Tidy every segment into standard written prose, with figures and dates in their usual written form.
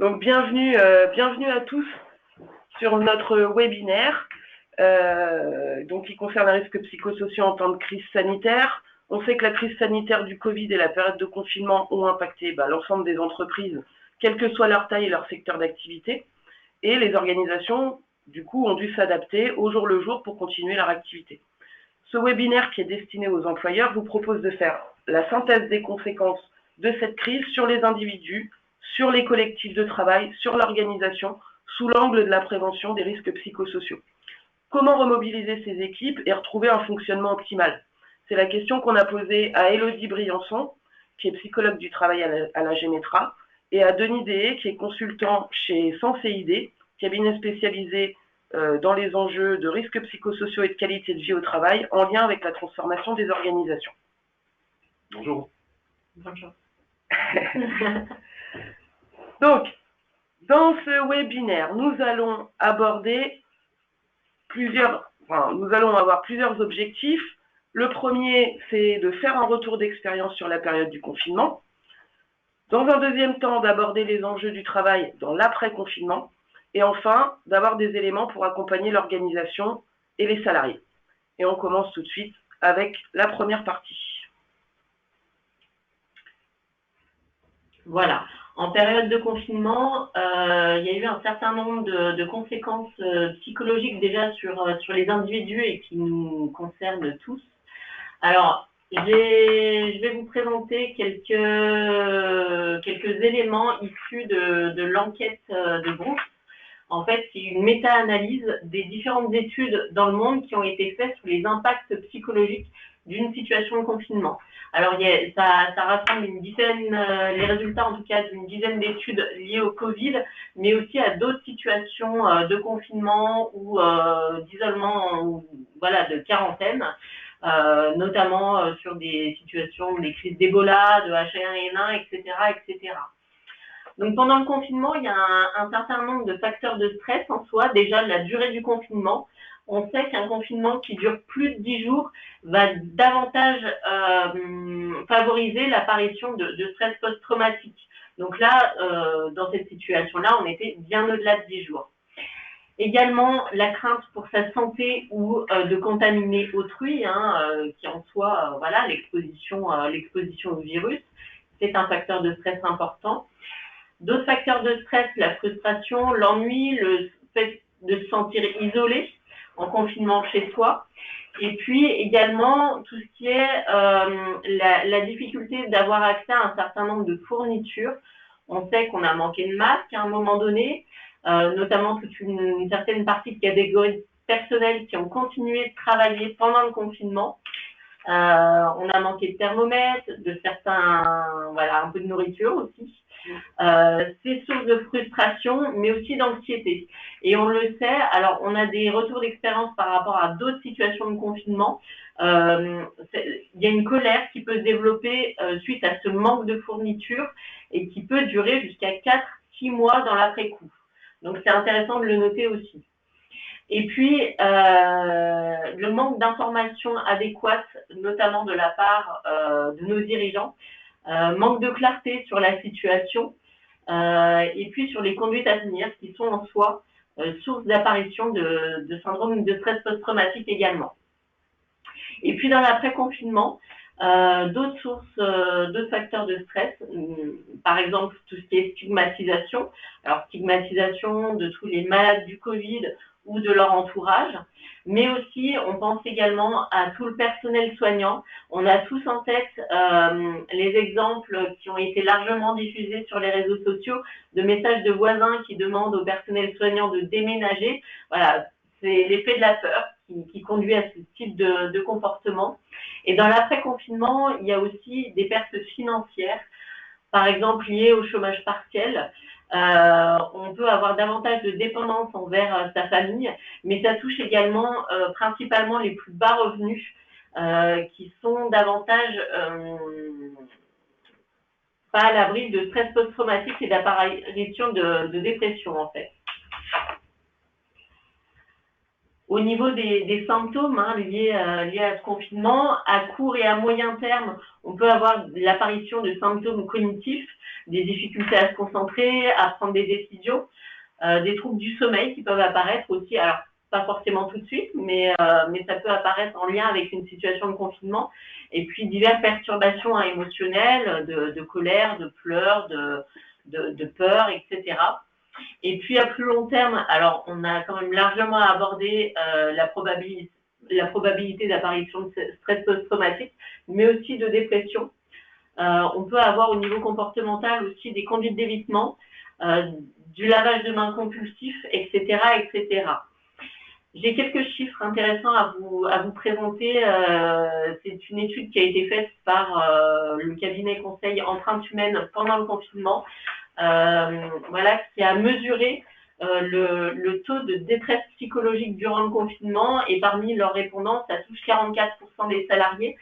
Donc bienvenue à tous sur notre webinaire qui concerne les risques psychosociaux en temps de crise sanitaire. On sait que la crise sanitaire du Covid et la période de confinement ont impacté l'ensemble des entreprises, quelle que soit leur taille et leur secteur d'activité. Et les organisations, du coup, ont dû s'adapter au jour le jour pour continuer leur activité. Ce webinaire qui est destiné aux employeurs vous propose de faire la synthèse des conséquences de cette crise sur les individus, sur les collectifs de travail, sur l'organisation, sous l'angle de la prévention des risques psychosociaux. Comment remobiliser ces équipes et retrouver un fonctionnement optimal? C'est la question qu'on a posée à Élodie Briançon, qui est psychologue du travail à la Génétra, et à Denis Deshaies, qui est consultant chez Senseid, cabinet spécialisé dans les enjeux de risques psychosociaux et de qualité de vie au travail, en lien avec la transformation des organisations. Bonjour. Bonjour. Donc, dans ce webinaire, nous allons avoir plusieurs objectifs. Le premier, c'est de faire un retour d'expérience sur la période du confinement. Dans un deuxième temps, d'aborder les enjeux du travail dans l'après-confinement. Et enfin, d'avoir des éléments pour accompagner l'organisation et les salariés. Et on commence tout de suite avec la première partie. Voilà. En période de confinement, il y a eu un certain nombre de conséquences psychologiques déjà sur les individus et qui nous concernent tous. Alors, je vais vous présenter quelques éléments issus de l'enquête de groupe. En fait, c'est une méta-analyse des différentes études dans le monde qui ont été faites sur les impacts psychologiques d'une situation de confinement. Alors, ça rassemble une dizaine, les résultats en tout cas d'une dizaine d'études liées au Covid, mais aussi à d'autres situations de confinement ou d'isolement, de quarantaine, notamment sur des situations, des crises d'Ebola, de H1N1, etc., etc. Donc, pendant le confinement, il y a un certain nombre de facteurs de stress en soi. Déjà, la durée du confinement. On sait qu'un confinement qui dure plus de 10 jours va davantage favoriser l'apparition de stress post-traumatique. Donc là, dans cette situation-là, on était bien au-delà de 10 jours. Également, la crainte pour sa santé ou de contaminer autrui, qui en soi, l'exposition au virus, c'est un facteur de stress important. D'autres facteurs de stress, la frustration, l'ennui, le fait de se sentir isolé en confinement chez soi. Et puis également tout ce qui est la difficulté d'avoir accès à un certain nombre de fournitures. On sait qu'on a manqué de masques à un moment donné, notamment toute une certaine partie de catégories personnelles qui ont continué de travailler pendant le confinement. On a manqué de thermomètres, de un peu de nourriture aussi. C'est source de frustration, mais aussi d'anxiété. Et on le sait, alors on a des retours d'expérience par rapport à d'autres situations de confinement. Il y a une colère qui peut se développer suite à ce manque de fourniture et qui peut durer jusqu'à 4-6 mois dans l'après-coup. Donc c'est intéressant de le noter aussi. Et puis, le manque d'informations adéquates, notamment de la part de nos dirigeants, manque de clarté sur la situation, et puis sur les conduites à tenir qui sont en soi source d'apparition de syndrome de stress post-traumatique également. Et puis dans l'après-confinement, d'autres facteurs de stress, par exemple tout ce qui est stigmatisation. Alors stigmatisation de tous les malades du Covid ou de leur entourage, mais aussi on pense également à tout le personnel soignant. On a tous en tête les exemples qui ont été largement diffusés sur les réseaux sociaux de messages de voisins qui demandent au personnel soignant de déménager. Voilà, c'est l'effet de la peur qui conduit à ce type de comportement. Et dans l'après-confinement, il y a aussi des pertes financières, par exemple liées au chômage partiel. On peut avoir davantage de dépendance envers sa famille, mais ça touche également principalement les plus bas revenus qui sont davantage pas à l'abri de stress post-traumatique et d'apparition de dépression en fait. Au niveau des symptômes liés à ce confinement, à court et à moyen terme, on peut avoir l'apparition de symptômes cognitifs, des difficultés à se concentrer, à prendre des décisions, des troubles du sommeil qui peuvent apparaître aussi, alors pas forcément tout de suite, mais ça peut apparaître en lien avec une situation de confinement, et puis diverses perturbations émotionnelles, de colère, de pleurs, de peur, etc. Et puis à plus long terme, alors on a quand même largement abordé la probabilité d'apparition de stress post-traumatique, mais aussi de dépression. On peut avoir au niveau comportemental aussi des conduites d'évitement, du lavage de mains compulsif, etc., etc. J'ai quelques chiffres intéressants à vous présenter. C'est une étude qui a été faite par le cabinet conseil Empreinte Humaine pendant le confinement, voilà, qui a mesuré le taux de détresse psychologique durant le confinement, et parmi leurs répondants, ça touche 44% des salariés.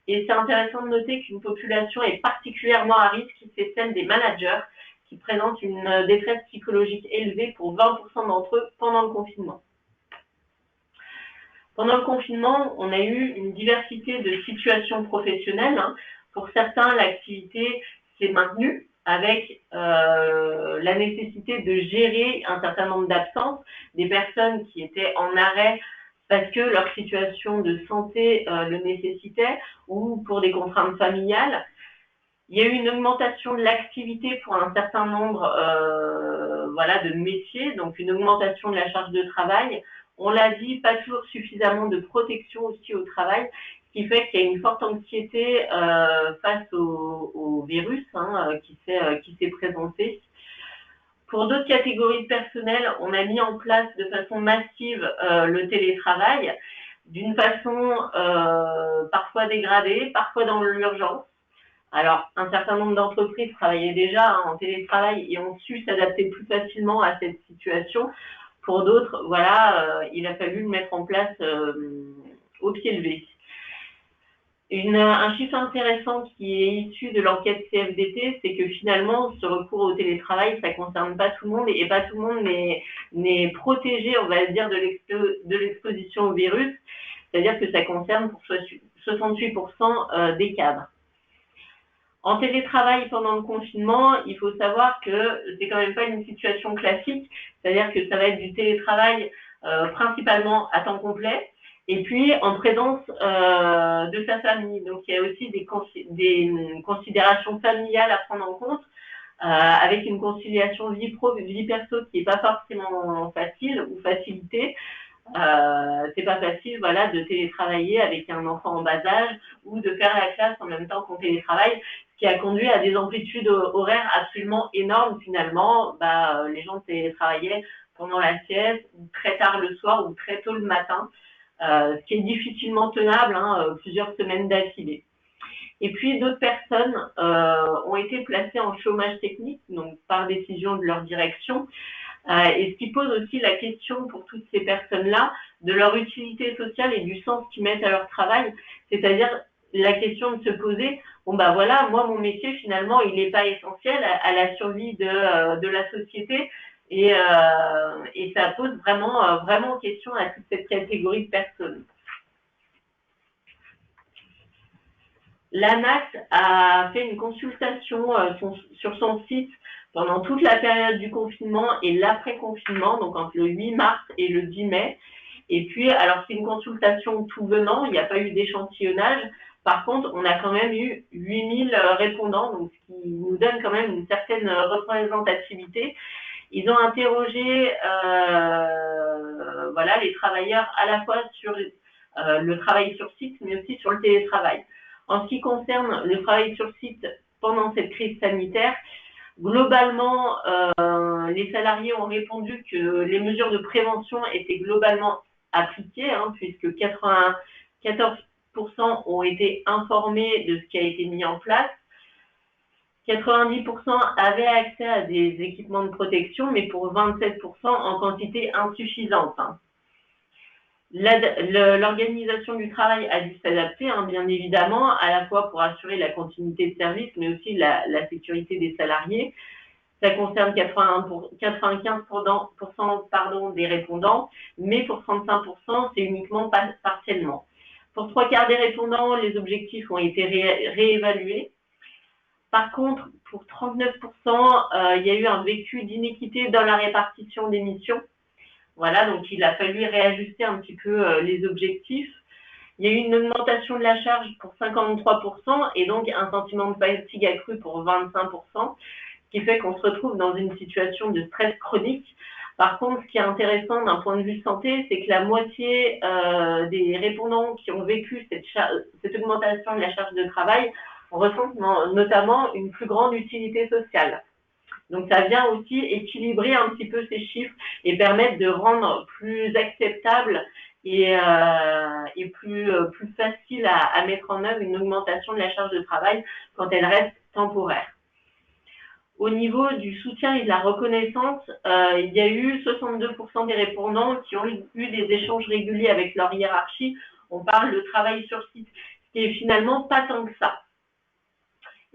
Et c'est intéressant de noter qu'une population est particulièrement à risque, c'est celle des managers, qui présentent une détresse psychologique élevée pour 20% d'entre eux pendant le confinement. Pendant le confinement, on a eu une diversité de situations professionnelles. Pour certains, l'activité s'est maintenue avec la nécessité de gérer un certain nombre d'absences, des personnes qui étaient en arrêt parce que leur situation de santé le nécessitait, ou pour des contraintes familiales. Il y a eu une augmentation de l'activité pour un certain nombre de métiers, donc une augmentation de la charge de travail. On l'a dit, pas toujours suffisamment de protection aussi au travail, ce qui fait qu'il y a une forte anxiété face au virus qui s'est présenté. Pour d'autres catégories de personnel, on a mis en place de façon massive le télétravail, d'une façon parfois dégradée, parfois dans l'urgence. Alors, un certain nombre d'entreprises travaillaient déjà en télétravail et ont su s'adapter plus facilement à cette situation. Pour d'autres, il a fallu le mettre en place au pied levé. Un chiffre intéressant qui est issu de l'enquête CFDT, c'est que finalement, ce recours au télétravail, ça ne concerne pas tout le monde, et pas tout le monde n'est protégé, on va dire, de l'exposition au virus. C'est-à-dire que ça concerne pour 68% des cadres. En télétravail pendant le confinement, il faut savoir que c'est quand même pas une situation classique, c'est-à-dire que ça va être du télétravail principalement à temps complet, et puis en présence de sa famille. Donc il y a aussi des considérations familiales à prendre en compte, avec une conciliation vie pro, vie perso qui n'est pas forcément facile ou facilitée. C'est pas facile de télétravailler avec un enfant en bas âge, ou de faire la classe en même temps qu'on télétravaille, ce qui a conduit à des amplitudes horaires absolument énormes finalement. Les gens télétravaillaient pendant la sieste, ou très tard le soir, ou très tôt le matin, ce qui est difficilement tenable plusieurs semaines d'affilée. Et puis d'autres personnes ont été placées en chômage technique, donc par décision de leur direction, et ce qui pose aussi la question pour toutes ces personnes-là de leur utilité sociale et du sens qu'ils mettent à leur travail, c'est-à-dire la question de se poser, moi mon métier finalement il n'est pas essentiel à la survie de la société, et ça pose vraiment question à toute cette catégorie de personnes. L'ANAC a fait une consultation sur son site pendant toute la période du confinement et l'après-confinement, donc entre le 8 mars et le 10 mai. Et puis, alors c'est une consultation tout venant, il n'y a pas eu d'échantillonnage. Par contre, on a quand même eu 8000 répondants, donc ce qui nous donne quand même une certaine représentativité. Ils ont interrogé les travailleurs à la fois sur le travail sur site, mais aussi sur le télétravail. En ce qui concerne le travail sur site pendant cette crise sanitaire, globalement, les salariés ont répondu que les mesures de prévention étaient globalement appliquées, puisque 94% ont été informés de ce qui a été mis en place. 90% avaient accès à des équipements de protection, mais pour 27% en quantité insuffisante. L'organisation du travail a dû s'adapter, bien évidemment, à la fois pour assurer la continuité de service, mais aussi la sécurité des salariés. Ça concerne 95% des répondants, mais pour 35%, c'est uniquement partiellement. Pour 3/4 des répondants, les objectifs ont été réévalués. Par contre, pour 39%, il y a eu un vécu d'inéquité dans la répartition des missions. Voilà, donc il a fallu réajuster un petit peu les objectifs. Il y a eu une augmentation de la charge pour 53% et donc un sentiment de fatigue accru pour 25%, ce qui fait qu'on se retrouve dans une situation de stress chronique. Par contre, ce qui est intéressant d'un point de vue santé, c'est que la moitié des répondants qui ont vécu cette augmentation de la charge de travail ressentent notamment une plus grande utilité sociale. Donc ça vient aussi équilibrer un petit peu ces chiffres et permettre de rendre plus acceptable et plus facile à mettre en œuvre une augmentation de la charge de travail quand elle reste temporaire. Au niveau du soutien et de la reconnaissance, il y a eu 62% des répondants qui ont eu des échanges réguliers avec leur hiérarchie. On parle de travail sur site, ce qui est finalement pas tant que ça.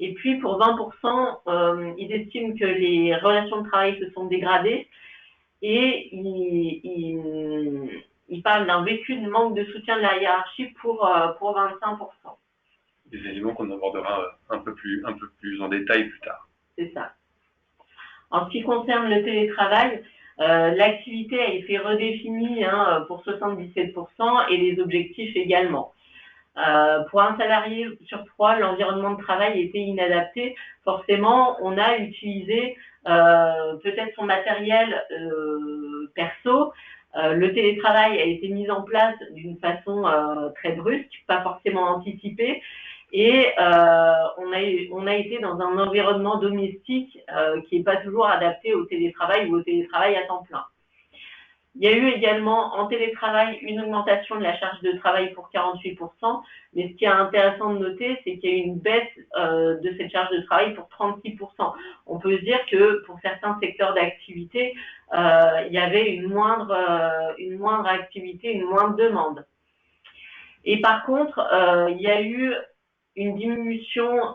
Et puis pour 20%, ils estiment que les relations de travail se sont dégradées et ils parlent d'un vécu de manque de soutien de la hiérarchie pour 25%. Des éléments qu'on abordera un peu plus en détail plus tard. C'est ça. En ce qui concerne le télétravail, l'activité a été redéfinie pour 77% et les objectifs également. Pour un salarié sur 3, l'environnement de travail était inadapté. Forcément, on a utilisé peut-être son matériel perso. Le télétravail a été mis en place d'une façon très brusque, pas forcément anticipée. Et on a été dans un environnement domestique qui n'est pas toujours adapté au télétravail ou au télétravail à temps plein. Il y a eu également en télétravail une augmentation de la charge de travail pour 48%, mais ce qui est intéressant de noter, c'est qu'il y a eu une baisse de cette charge de travail pour 36%. On peut se dire que pour certains secteurs d'activité, il y avait une moindre activité, une moindre demande. Et par contre, il y a eu une diminution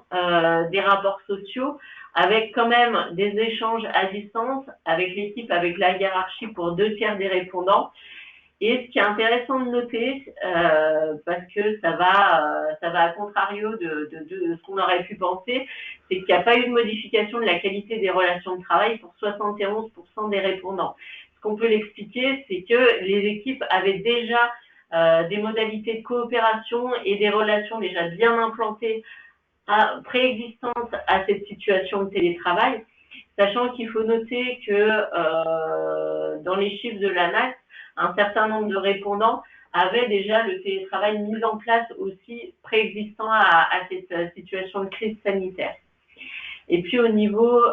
des rapports sociaux avec quand même des échanges à distance avec l'équipe, avec la hiérarchie pour 2/3 des répondants. Et ce qui est intéressant de noter, parce que ça va à contrario de ce qu'on aurait pu penser, c'est qu'il n'y a pas eu de modification de la qualité des relations de travail pour 71% des répondants. Ce qu'on peut l'expliquer, c'est que les équipes avaient déjà des modalités de coopération et des relations déjà bien implantées préexistantes à cette situation de télétravail, sachant qu'il faut noter que dans les chiffres de l'ANAC, un certain nombre de répondants avaient déjà le télétravail mis en place aussi préexistant à cette situation de crise sanitaire. Et puis au niveau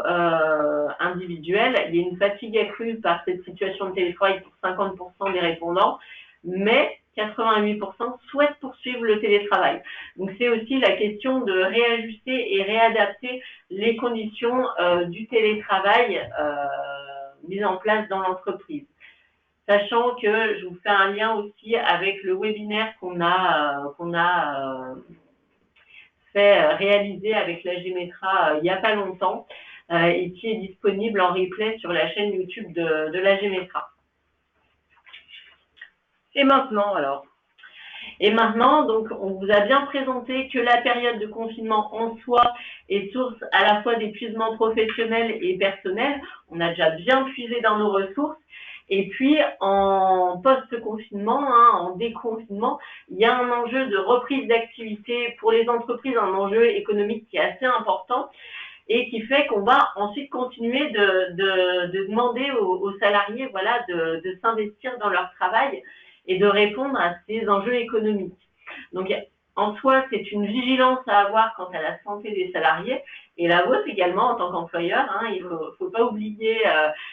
individuel, il y a une fatigue accrue par cette situation de télétravail pour 50% des répondants, mais 88% souhaitent poursuivre le télétravail. Donc c'est aussi la question de réajuster et réadapter les conditions du télétravail mises en place dans l'entreprise. Sachant que je vous fais un lien aussi avec le webinaire qu'on a fait réaliser avec la Gémetra il n'y a pas longtemps et qui est disponible en replay sur la chaîne YouTube de la Gémetra. Et maintenant, alors? Et maintenant, donc, on vous a bien présenté que la période de confinement en soi est source à la fois d'épuisement professionnel et personnel. On a déjà bien puisé dans nos ressources. Et puis, en post-confinement, en déconfinement, il y a un enjeu de reprise d'activité pour les entreprises, un enjeu économique qui est assez important et qui fait qu'on va ensuite continuer de demander aux salariés de s'investir dans leur travail et de répondre à ces enjeux économiques. Donc, en soi, c'est une vigilance à avoir quant à la santé des salariés et la vôtre également en tant qu'employeur. Il ne faut pas oublier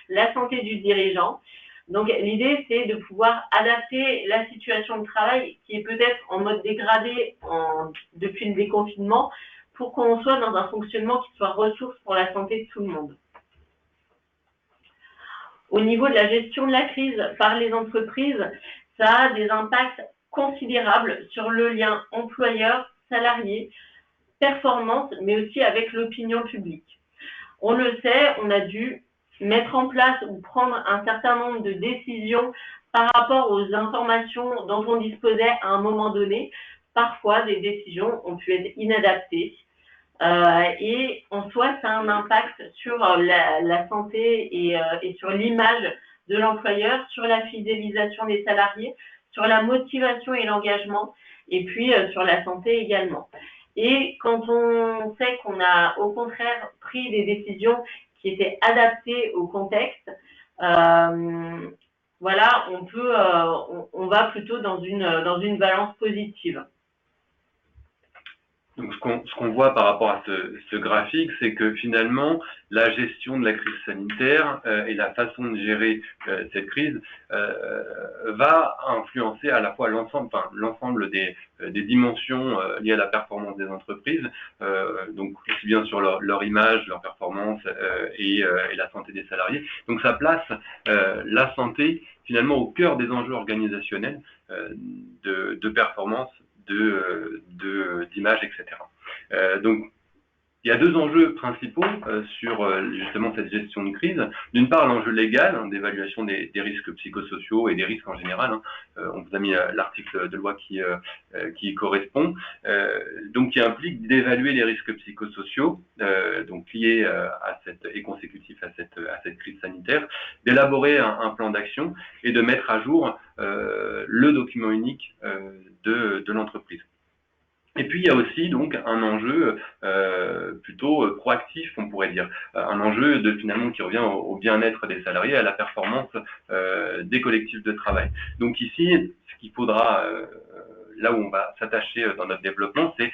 la santé du dirigeant. Donc, l'idée, c'est de pouvoir adapter la situation de travail qui est peut-être en mode dégradé depuis le déconfinement pour qu'on soit dans un fonctionnement qui soit ressource pour la santé de tout le monde. Au niveau de la gestion de la crise par les entreprises, ça a des impacts considérables sur le lien employeur-salarié, performance, mais aussi avec l'opinion publique. On le sait, on a dû mettre en place ou prendre un certain nombre de décisions par rapport aux informations dont on disposait à un moment donné. Parfois, des décisions ont pu être inadaptées. Et en soi, ça a un impact sur la santé et sur l'image de l'employeur, sur la fidélisation des salariés, sur la motivation et l'engagement, et puis sur la santé également. Et quand on sait qu'on a au contraire pris des décisions qui étaient adaptées au contexte, voilà, on va plutôt dans une balance positive. Donc, ce qu'on voit par rapport à ce graphique, c'est que finalement, la gestion de la crise sanitaire et la façon de gérer cette crise va influencer à la fois l'ensemble des dimensions liées à la performance des entreprises, donc aussi bien sur leur image, leur performance et la santé des salariés. Donc, ça place la santé finalement au cœur des enjeux organisationnels de performance, d'image, etc. Donc, il y a deux enjeux principaux sur justement cette gestion de crise. D'une part, l'enjeu légal d'évaluation des risques psychosociaux et des risques en général. On vous a mis l'article de loi qui y correspond, donc qui implique d'évaluer les risques psychosociaux, donc liés à et consécutifs à cette crise sanitaire, d'élaborer un plan d'action et de mettre à jour le document unique de l'entreprise. Et puis, il y a aussi donc un enjeu plutôt proactif, on pourrait dire, un enjeu finalement qui revient au bien-être des salariés, à la performance des collectifs de travail. Donc ici, ce qu'il faudra, là où on va s'attacher dans notre développement, c'est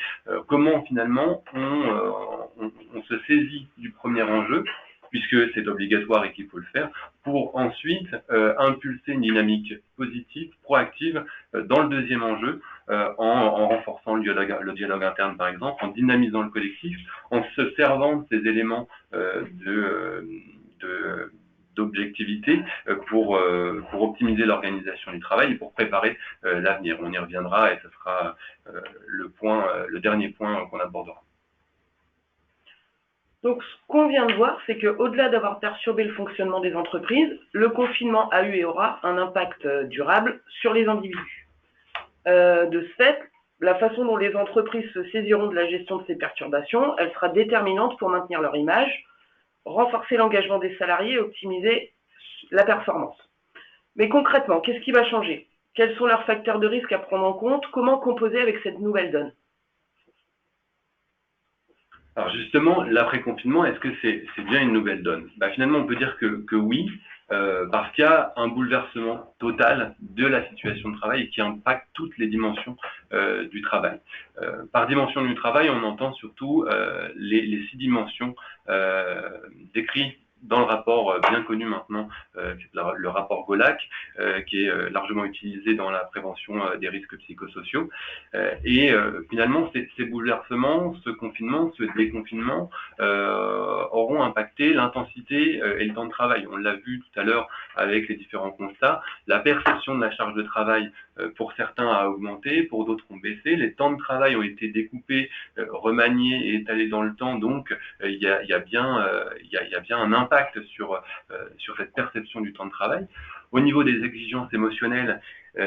comment finalement on se saisit du premier enjeu, puisque c'est obligatoire et qu'il faut le faire, pour ensuite impulser une dynamique positive, proactive dans le deuxième enjeu, en renforçant le dialogue interne par exemple, en dynamisant le collectif, en se servant de ces éléments d'objectivité pour optimiser l'organisation du travail et pour préparer l'avenir. On y reviendra et ce sera le dernier point qu'on abordera. Donc, ce qu'on vient de voir, c'est qu'au-delà d'avoir perturbé le fonctionnement des entreprises, le confinement a eu et aura un impact durable sur les individus. De ce fait, la façon dont les entreprises se saisiront de la gestion de ces perturbations, elle sera déterminante pour maintenir leur image, renforcer l'engagement des salariés et optimiser la performance. Mais concrètement, qu'est-ce qui va changer? Quels sont leurs facteurs de risque à prendre en compte? Comment composer avec cette nouvelle donne? Alors justement, l'après-confinement, est-ce que c'est bien une nouvelle donne? Finalement, on peut dire que oui, parce qu'il y a un bouleversement total de la situation de travail et qui impacte toutes les dimensions du travail. Par dimension du travail, on entend surtout les 6 dimensions décrites dans le rapport bien connu maintenant, le rapport Golac, qui est largement utilisé dans la prévention des risques psychosociaux. Et finalement, ces bouleversements, ce confinement, ce déconfinement auront impacté l'intensité et le temps de travail. On l'a vu tout à l'heure avec les différents constats. La perception de la charge de travail pour certains a augmenté, pour d'autres ont baissé. Les temps de travail ont été découpés, remaniés et étalés dans le temps. Donc, il y a bien un impact sur cette perception du temps de travail. Au niveau des exigences émotionnelles,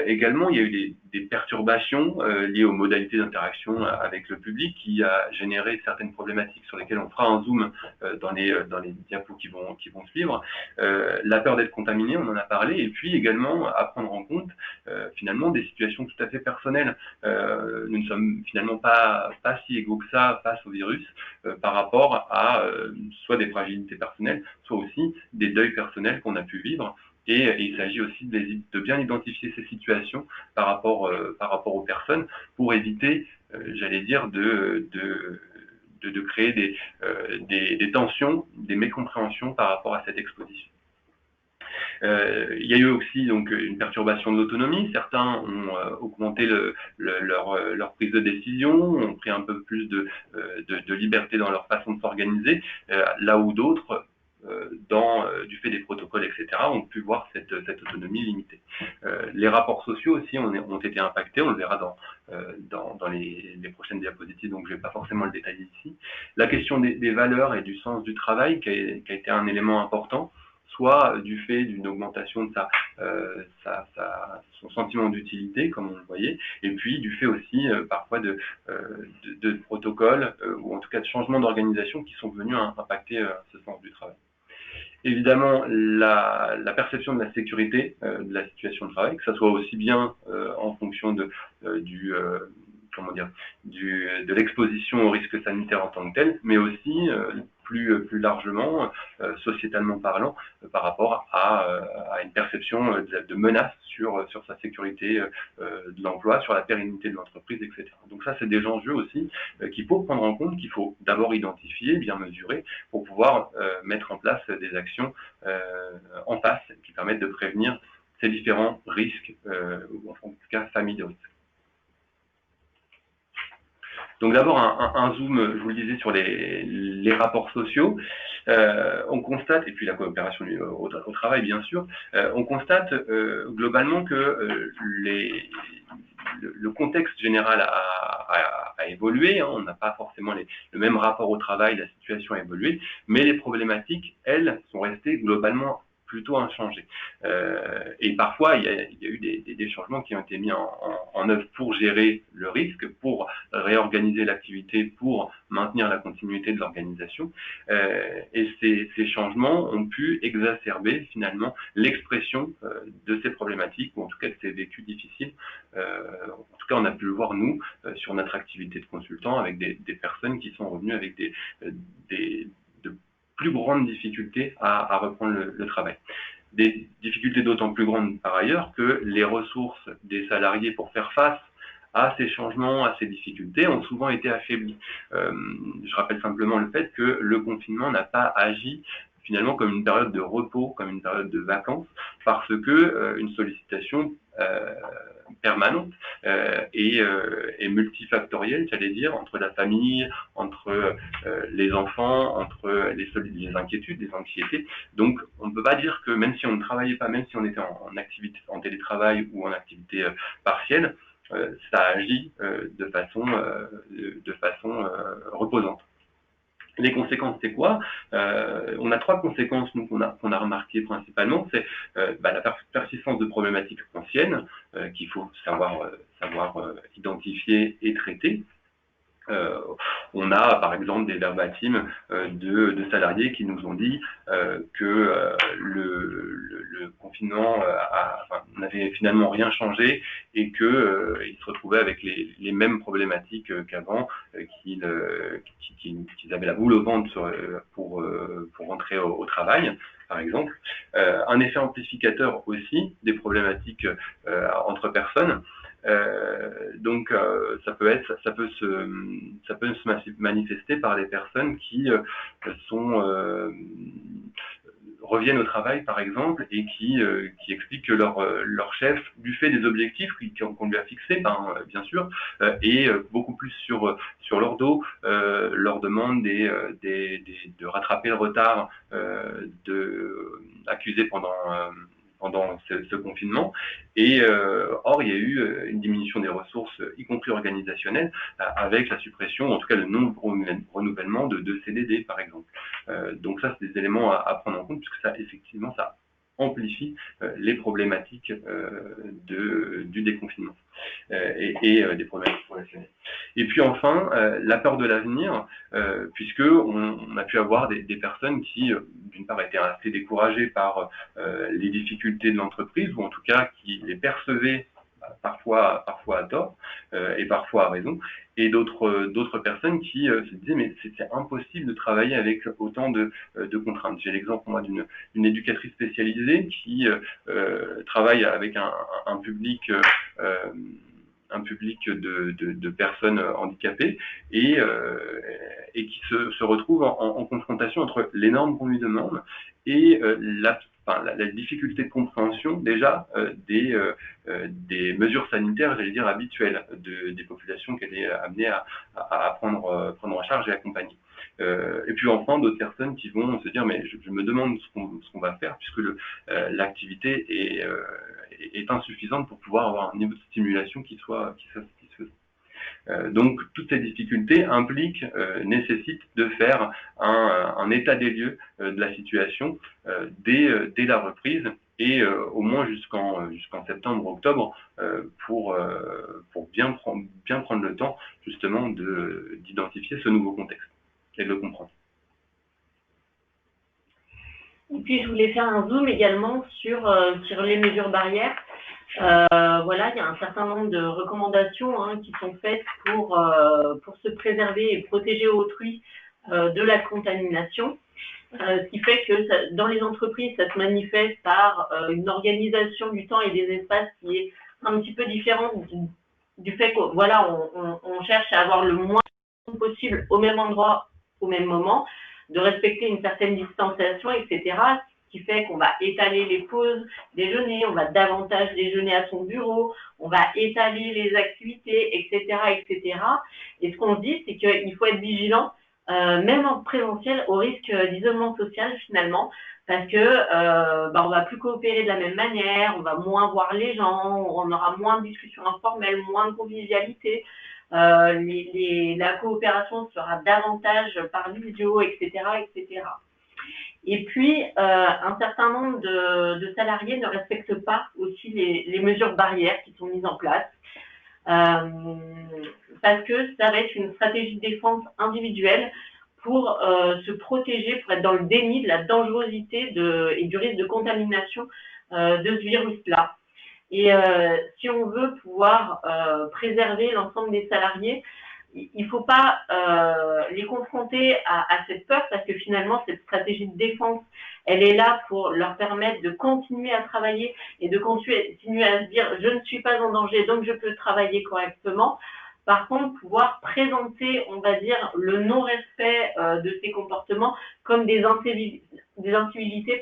également, il y a eu des perturbations liées aux modalités d'interaction avec le public qui a généré certaines problématiques sur lesquelles on fera un zoom dans les diapos qui vont suivre. La peur d'être contaminé, on en a parlé, et puis également à prendre en compte finalement des situations tout à fait personnelles. Nous ne sommes finalement pas si égaux que ça face au virus par rapport à soit des fragilités personnelles, soit aussi des deuils personnels qu'on a pu vivre. Et il s'agit aussi de bien identifier ces situations par rapport aux personnes pour éviter, j'allais dire, de créer des tensions, des mécompréhensions par rapport à cette exposition. Il y a eu aussi donc une perturbation de l'autonomie. Certains ont augmenté leur prise de décision, ont pris un peu plus de liberté dans leur façon de s'organiser, là où d'autres, du fait des protocoles contrôle, etc., ont pu voir cette autonomie limitée. Les rapports sociaux aussi ont été impactés, on le verra dans les prochaines diapositives, donc je ne vais pas forcément le détailler ici. La question des valeurs et du sens du travail qui a été un élément important, soit du fait d'une augmentation de son sentiment d'utilité, comme on le voyait, et puis du fait aussi parfois de protocoles, ou en tout cas de changements d'organisation qui sont venus impacter ce sens du travail. Évidemment, la perception de la sécurité de la situation de travail, que ce soit aussi bien en fonction de l'exposition aux risques sanitaires en tant que tel, mais aussi plus largement, sociétalement parlant, par rapport à une perception de menace sur sa sécurité de l'emploi, sur la pérennité de l'entreprise, etc. Donc ça, c'est des enjeux aussi qu'il faut prendre en compte, qu'il faut d'abord identifier, bien mesurer, pour pouvoir mettre en place des actions en face qui permettent de prévenir ces différents risques, ou en tout cas familles de risques. Donc d'abord un zoom, je vous le disais, sur les rapports sociaux. On constate, et puis la coopération au travail bien sûr, on constate globalement que le contexte général a évolué, hein, on n'a pas forcément le même rapport au travail, la situation a évolué, mais les problématiques, elles, sont restées globalement plutôt inchangées. Et parfois, il y a eu des changements qui ont été mis en œuvre pour gérer le risque, pour réorganiser l'activité, pour maintenir la continuité de l'organisation. Et ces changements ont pu exacerber finalement l'expression de ces problématiques, ou en tout cas de ces vécus difficiles. En tout cas, on a pu le voir, nous, sur notre activité de consultant, avec des personnes qui sont revenues avec de plus grandes difficultés à reprendre le travail. Des difficultés d'autant plus grandes par ailleurs que les ressources des salariés pour faire face à ces changements, à ces difficultés, ont souvent été affaiblies. Je rappelle simplement le fait que le confinement n'a pas agi finalement comme une période de repos, comme une période de vacances, parce que une sollicitation permanente et multifactorielle, j'allais dire, entre la famille, entre les enfants, entre les inquiétudes, les anxiétés. Donc, on ne peut pas dire que même si on ne travaillait pas, même si on était en télétravail ou en activité partielle, ça agit de façon reposante. Les conséquences, c'est quoi? On a 3 conséquences qu'on a remarquées principalement. C'est la persistance de problématiques anciennes qu'il faut savoir identifier et traiter. On a par exemple des verbatims de salariés qui nous ont dit que le confinement n'avait finalement rien changé et qu'ils se retrouvaient avec les mêmes problématiques qu'avant, qu'ils avaient la boule au ventre pour rentrer au travail, par exemple. Un effet amplificateur aussi des problématiques entre personnes. Donc ça peut se manifester par les personnes qui reviennent au travail par exemple et qui expliquent que leur chef, du fait des objectifs qu'on lui a fixés, bien sûr, est beaucoup plus sur leur dos, leur demande de rattraper le retard accusé pendant ce confinement. Et or, il y a eu une diminution des ressources, y compris organisationnelles, avec la suppression, en tout cas le non-renouvellement de CDD, par exemple. Donc ça, c'est des éléments à prendre en compte, puisque ça, effectivement, ça amplifie les problématiques du déconfinement et des problématiques relationnelles. Et puis enfin, la peur de l'avenir, puisque on a pu avoir des personnes qui, d'une part, étaient assez découragées par les difficultés de l'entreprise, ou en tout cas qui les percevaient parfois à tort et parfois à raison, et d'autres personnes qui se disaient mais c'est impossible de travailler avec autant de contraintes. J'ai l'exemple moi d'une éducatrice spécialisée qui travaille avec un public de personnes handicapées et qui se retrouve en confrontation entre les normes qu'on lui demande et la difficulté de compréhension déjà des mesures sanitaires, j'allais dire habituelles, des populations qu'elle est amenée à prendre en charge et accompagner. Et puis enfin, d'autres personnes qui vont se dire, mais je me demande ce qu'on va faire, puisque l'activité est insuffisante pour pouvoir avoir un niveau de stimulation qui soit satisfaisant. Donc, toutes ces difficultés nécessitent de faire un état des lieux de la situation dès la reprise et au moins jusqu'en septembre-octobre pour bien prendre le temps justement d'identifier ce nouveau contexte et de le comprendre. Et puis, je voulais faire un zoom également sur les mesures barrières. Voilà, il y a un certain nombre de recommandations qui sont faites pour se préserver et protéger autrui de la contamination. Ce qui fait que dans les entreprises, ça se manifeste par une organisation du temps et des espaces qui est un petit peu différente du fait que voilà, on cherche à avoir le moins possible au même endroit, au même moment, de respecter une certaine distanciation, etc. Ce qui fait qu'on va étaler les pauses déjeuner, on va davantage déjeuner à son bureau, on va étaler les activités, etc., etc. Et ce qu'on se dit, c'est qu'il faut être vigilant, même en présentiel, au risque d'isolement social finalement, parce que on va plus coopérer de la même manière, on va moins voir les gens, on aura moins de discussions informelles, moins de convivialité. La coopération sera davantage par visio, etc., etc. Et puis, un certain nombre de salariés ne respectent pas aussi les mesures barrières qui sont mises en place, parce que ça va être une stratégie de défense individuelle pour se protéger, pour être dans le déni de la dangerosité et du risque de contamination de ce virus-là. Et si on veut pouvoir préserver l'ensemble des salariés, il ne faut pas les confronter à cette peur, parce que finalement, cette stratégie de défense, elle est là pour leur permettre de continuer à travailler et de continuer à se dire « je ne suis pas en danger, donc je peux travailler correctement ». Par contre, pouvoir présenter, on va dire, le non-respect de ces comportements comme des incivilités,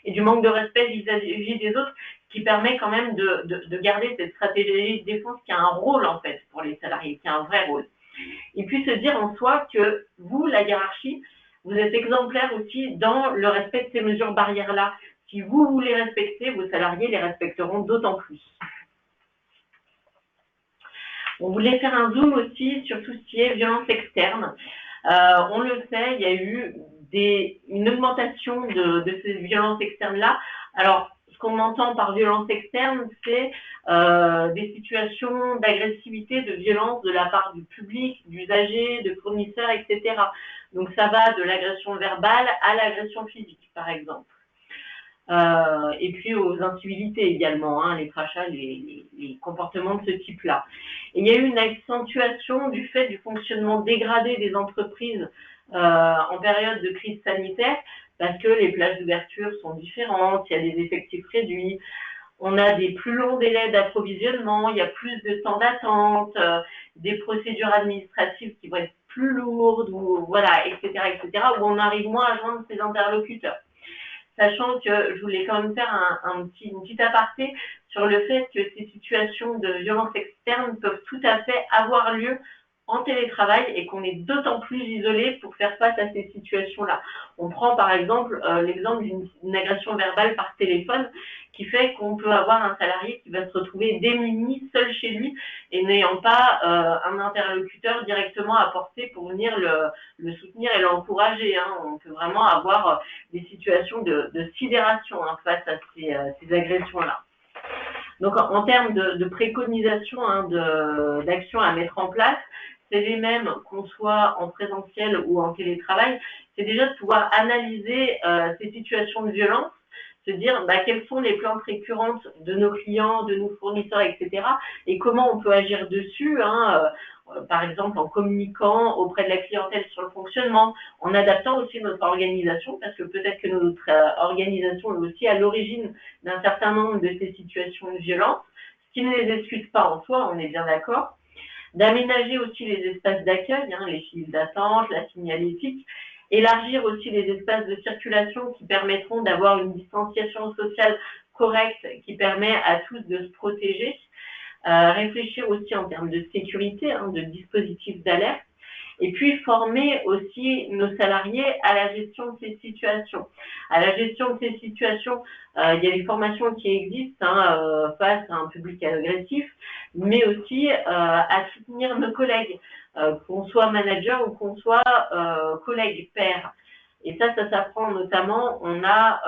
et du manque de respect vis-à-vis des autres, qui permet quand même de garder cette stratégie de défense qui a un rôle, en fait, pour les salariés, qui a un vrai rôle. Et puis se dire en soi que vous, la hiérarchie, vous êtes exemplaire aussi dans le respect de ces mesures barrières-là. Si vous les respectez, vos salariés les respecteront d'autant plus. On voulait faire un zoom aussi sur tout ce qui est violence externe. On le sait, il y a eu une augmentation de ces violences externes-là. Alors, ce qu'on entend par violence externe, c'est des situations d'agressivité, de violence de la part du public, d'usagers, de fournisseurs, etc. Donc, ça va de l'agression verbale à l'agression physique, par exemple. Et puis aux incivilités également, les crachats, les comportements de ce type-là. Et il y a eu une accentuation du fait du fonctionnement dégradé des entreprises en période de crise sanitaire, parce que les plages d'ouverture sont différentes, il y a des effectifs réduits, on a des plus longs délais d'approvisionnement, il y a plus de temps d'attente, des procédures administratives qui vont être plus lourdes, voilà, etc., où on arrive moins à joindre ses interlocuteurs. Sachant que je voulais quand même faire une petite aparté sur le fait que ces situations de violence externe peuvent tout à fait avoir lieu en télétravail et qu'on est d'autant plus isolé pour faire face à ces situations-là. On prend par exemple l'exemple d'une agression verbale par téléphone qui fait qu'on peut avoir un salarié qui va se retrouver démuni, seul chez lui et n'ayant pas un interlocuteur directement à porter pour venir le soutenir et l'encourager. On peut vraiment avoir des situations de sidération face à ces agressions-là. Donc en termes de préconisation, d'action à mettre en place, c'est les mêmes qu'on soit en présentiel ou en télétravail, c'est déjà de pouvoir analyser ces situations de violence, se dire quelles sont les plaintes récurrentes de nos clients, de nos fournisseurs, etc. et comment on peut agir dessus, par exemple en communiquant auprès de la clientèle sur le fonctionnement, en adaptant aussi notre organisation, parce que peut-être que notre organisation est aussi à l'origine d'un certain nombre de ces situations de violence, ce qui ne les excuse pas en soi, on est bien d'accord. D'aménager aussi les espaces d'accueil, les files d'attente, la signalétique, élargir aussi les espaces de circulation qui permettront d'avoir une distanciation sociale correcte qui permet à tous de se protéger, réfléchir aussi en termes de sécurité, de dispositifs d'alerte, Et puis former aussi nos salariés à la gestion de ces situations. À la gestion de ces situations, il y a des formations qui existent face à un public agressif, mais aussi à soutenir nos collègues, qu'on soit manager ou qu'on soit collègue, pair. Et ça s'apprend notamment, on a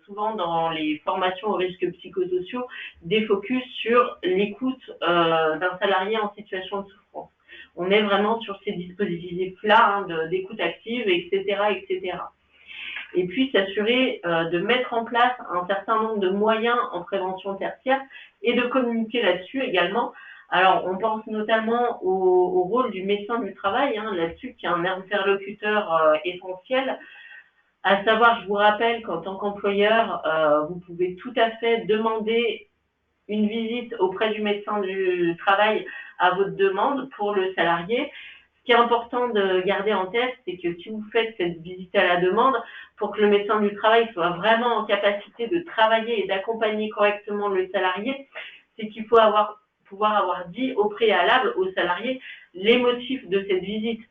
souvent dans les formations aux risques psychosociaux des focus sur l'écoute d'un salarié en situation de souffrance. On est vraiment sur ces dispositifs-là d'écoute active, etc., etc. Et puis s'assurer de mettre en place un certain nombre de moyens en prévention tertiaire et de communiquer là-dessus également. Alors, on pense notamment au rôle du médecin du travail, là-dessus, qui est un interlocuteur essentiel. À savoir, je vous rappelle qu'en tant qu'employeur, vous pouvez tout à fait demander une visite auprès du médecin du travail à votre demande pour le salarié. Ce qui est important de garder en tête, c'est que si vous faites cette visite à la demande, pour que le médecin du travail soit vraiment en capacité de travailler et d'accompagner correctement le salarié, c'est qu'il faut pouvoir avoir dit au préalable au salarié les motifs de cette visite.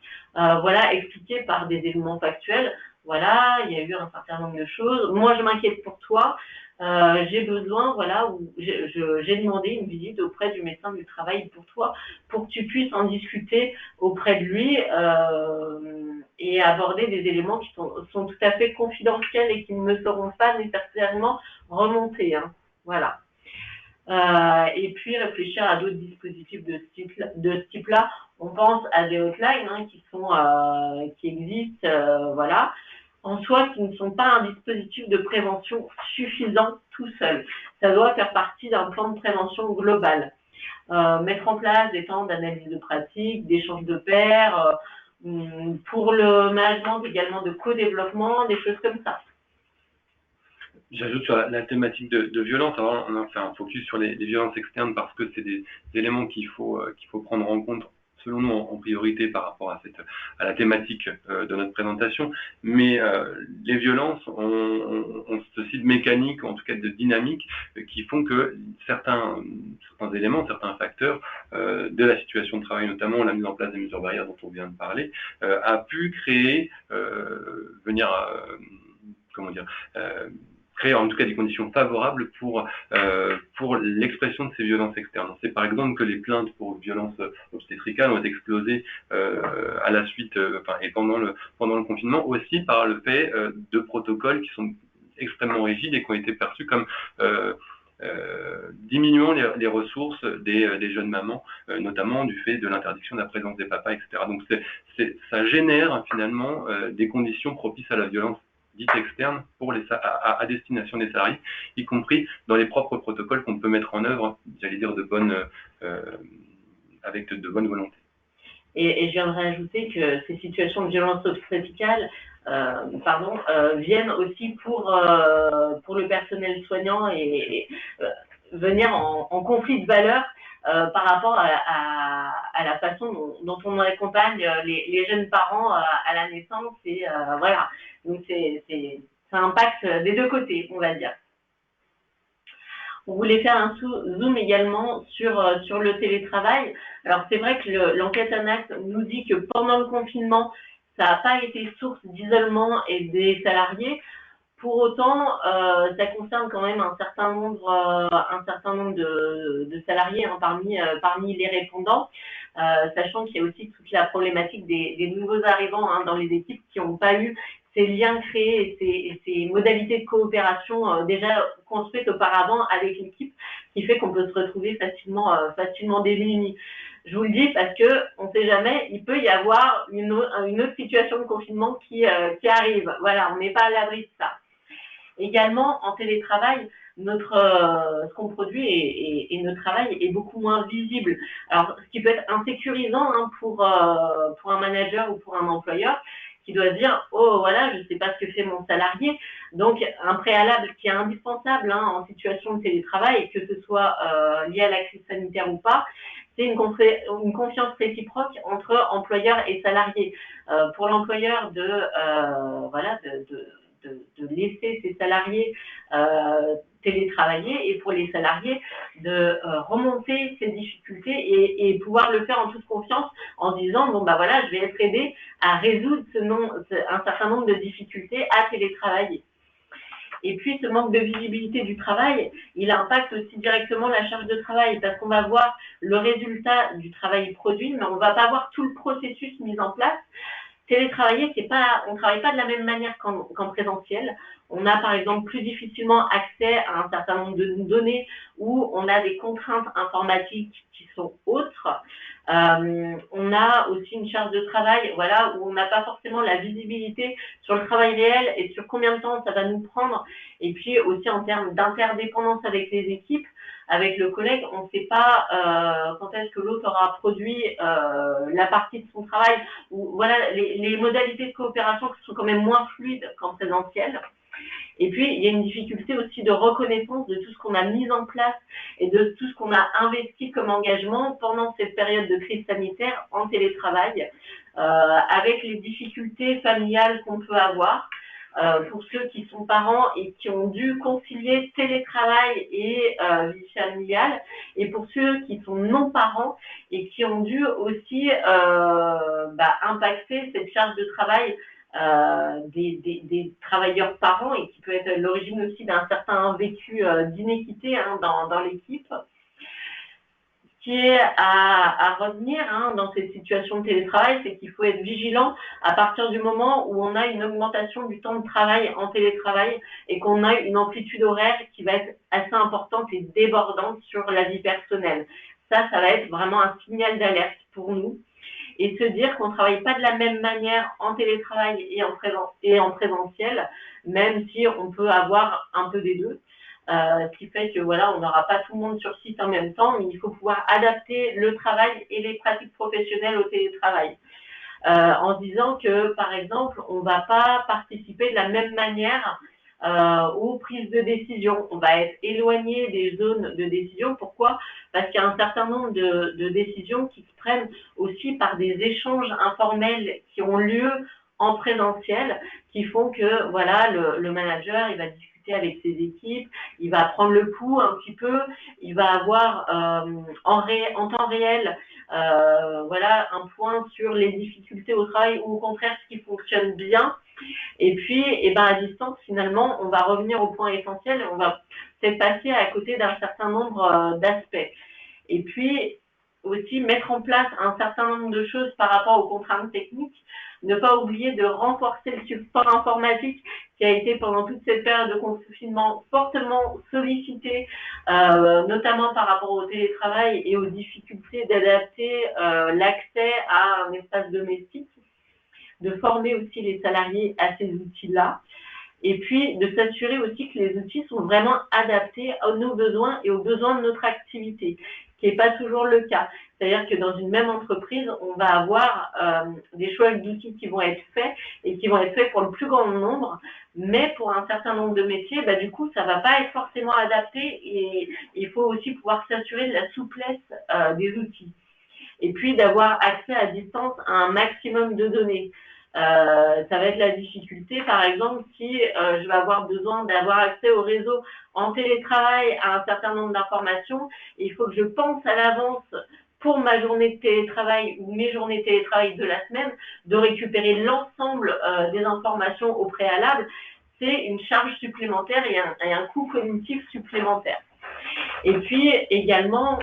Expliqués par des éléments factuels. Voilà, il y a eu un certain nombre de choses. Moi, je m'inquiète pour toi. J'ai besoin, j'ai demandé une visite auprès du médecin du travail pour toi, pour que tu puisses en discuter auprès de lui et aborder des éléments qui sont tout à fait confidentiels et qui ne me seront pas nécessairement remontés. Voilà. Et puis réfléchir à d'autres dispositifs de ce type-là. On pense à des hotlines qui existent, en soi, qui ne sont pas un dispositif de prévention suffisant tout seul. Ça doit faire partie d'un plan de prévention global. Mettre en place des temps d'analyse de pratique, d'échange de pairs, pour le management également de co-développement, des choses comme ça. J'ajoute sur la thématique de violence. Alors, on a fait un focus sur les violences externes parce que c'est des éléments qu'il faut prendre en compte, selon nous, en priorité par rapport à la thématique de notre présentation. Mais les violences ont ce type mécanique, en tout cas de dynamique, qui font que certains éléments, certains facteurs de la situation de travail, notamment la mise en place des mesures barrières dont on vient de parler, a pu créer, créer en tout cas des conditions favorables pour l'expression de ces violences externes. On sait par exemple que les plaintes pour violences obstétricales ont explosé à la suite et pendant le confinement, aussi par le fait de protocoles qui sont extrêmement rigides et qui ont été perçus comme diminuant les ressources des jeunes mamans, notamment du fait de l'interdiction de la présence des papas, etc. Donc ça génère finalement des conditions propices à la violence dite externe à destination des salariés, y compris dans les propres protocoles qu'on peut mettre en œuvre, j'allais dire avec de bonne volonté. Et je viendrais ajouter que ces situations de violence obstétricale viennent aussi pour le personnel soignant et venir en conflit de valeurs par rapport à la façon dont on accompagne les jeunes parents à la naissance et voilà. Donc ça impacte des deux côtés, on va dire. On voulait faire un zoom également sur le télétravail. Alors c'est vrai que l'enquête ANACT nous dit que pendant le confinement, ça n'a pas été source d'isolement et des salariés. Pour autant, ça concerne quand même un certain nombre de salariés parmi les répondants, sachant qu'il y a aussi toute la problématique des nouveaux arrivants dans les équipes qui n'ont pas eu ces liens créés et ces modalités de coopération déjà construites auparavant avec l'équipe, qui fait qu'on peut se retrouver facilement démunis. Je vous le dis parce que on ne sait jamais, il peut y avoir une autre situation de confinement qui arrive. Voilà, on n'est pas à l'abri de ça. Également, en télétravail, ce qu'on produit et notre travail est beaucoup moins visible. Alors, ce qui peut être insécurisant pour un manager ou pour un employeur, qui doit se dire « Oh, voilà, je ne sais pas ce que fait mon salarié ». Donc, un préalable qui est indispensable en situation de télétravail, que ce soit lié à la crise sanitaire ou pas, c'est une confiance réciproque entre employeur et salarié. Pour l'employeur de laisser ses salariés télétravailler et pour les salariés de remonter ces difficultés et pouvoir le faire en toute confiance en disant bon bah voilà, je vais être aidé à résoudre un certain nombre de difficultés à télétravailler. Et puis, ce manque de visibilité du travail, il impacte aussi directement la charge de travail parce qu'on va voir le résultat du travail produit, mais on ne va pas voir tout le processus mis en place. Télétravailler, on ne travaille pas de la même manière qu'en présentiel. On a par exemple plus difficilement accès à un certain nombre de données où on a des contraintes informatiques qui sont autres. On a aussi une charge de travail, voilà, où on n'a pas forcément la visibilité sur le travail réel et sur combien de temps ça va nous prendre. Et puis aussi en termes d'interdépendance avec les équipes, avec le collègue, on ne sait pas quand est-ce que l'autre aura produit la partie de son travail. Ou, voilà, les modalités de coopération sont quand même moins fluides qu'en présentiel. Et puis, il y a une difficulté aussi de reconnaissance de tout ce qu'on a mis en place et de tout ce qu'on a investi comme engagement pendant cette période de crise sanitaire en télétravail, avec les difficultés familiales qu'on peut avoir. Pour ceux qui sont parents et qui ont dû concilier télétravail et vie familiale, et pour ceux qui sont non-parents et qui ont dû aussi impacter cette charge de travail des travailleurs parents et qui peut être l'origine aussi d'un certain vécu d'inéquité dans l'équipe. Ce qui est à retenir dans cette situation de télétravail, c'est qu'il faut être vigilant à partir du moment où on a une augmentation du temps de travail en télétravail et qu'on a une amplitude horaire qui va être assez importante et débordante sur la vie personnelle. Ça va être vraiment un signal d'alerte pour nous. Et se dire qu'on ne travaille pas de la même manière en télétravail et en présentiel, même si on peut avoir un peu des deux. Ce qui fait que voilà, on n'aura pas tout le monde sur site en même temps, mais il faut pouvoir adapter le travail et les pratiques professionnelles au télétravail. En se disant que, par exemple, on ne va pas participer de la même manière aux prises de décision. On va être éloigné des zones de décision. Pourquoi? Parce qu'il y a un certain nombre de décisions qui se prennent aussi par des échanges informels qui ont lieu en présentiel, qui font que voilà, le manager, il va discuter avec ses équipes, il va prendre le pouls un petit peu, il va avoir en temps réel voilà, un point sur les difficultés au travail ou au contraire ce qui fonctionne bien. Et puis, à distance, finalement, on va revenir au point essentiel et on va peut-être passer à côté d'un certain nombre d'aspects. Et puis, aussi mettre en place un certain nombre de choses par rapport aux contraintes techniques. Ne pas oublier de renforcer le support informatique qui a été pendant toute cette période de confinement fortement sollicité, notamment par rapport au télétravail et aux difficultés d'adapter l'accès à un espace domestique, de former aussi les salariés à ces outils-là, et puis de s'assurer aussi que les outils sont vraiment adaptés à nos besoins et aux besoins de notre activité, ce qui n'est pas toujours le cas. C'est-à-dire que dans une même entreprise, on va avoir des choix d'outils qui vont être faits et qui vont être faits pour le plus grand nombre, mais pour un certain nombre de métiers, du coup, ça ne va pas être forcément adapté et il faut aussi pouvoir s'assurer de la souplesse des outils. Et puis d'avoir accès à distance à un maximum de données. Ça va être la difficulté, par exemple, si je vais avoir besoin d'avoir accès au réseau en télétravail à un certain nombre d'informations, il faut que je pense à l'avance pour ma journée de télétravail ou mes journées de télétravail de la semaine, de récupérer l'ensemble des informations au préalable. C'est une charge supplémentaire et un coût cognitif supplémentaire. Et puis également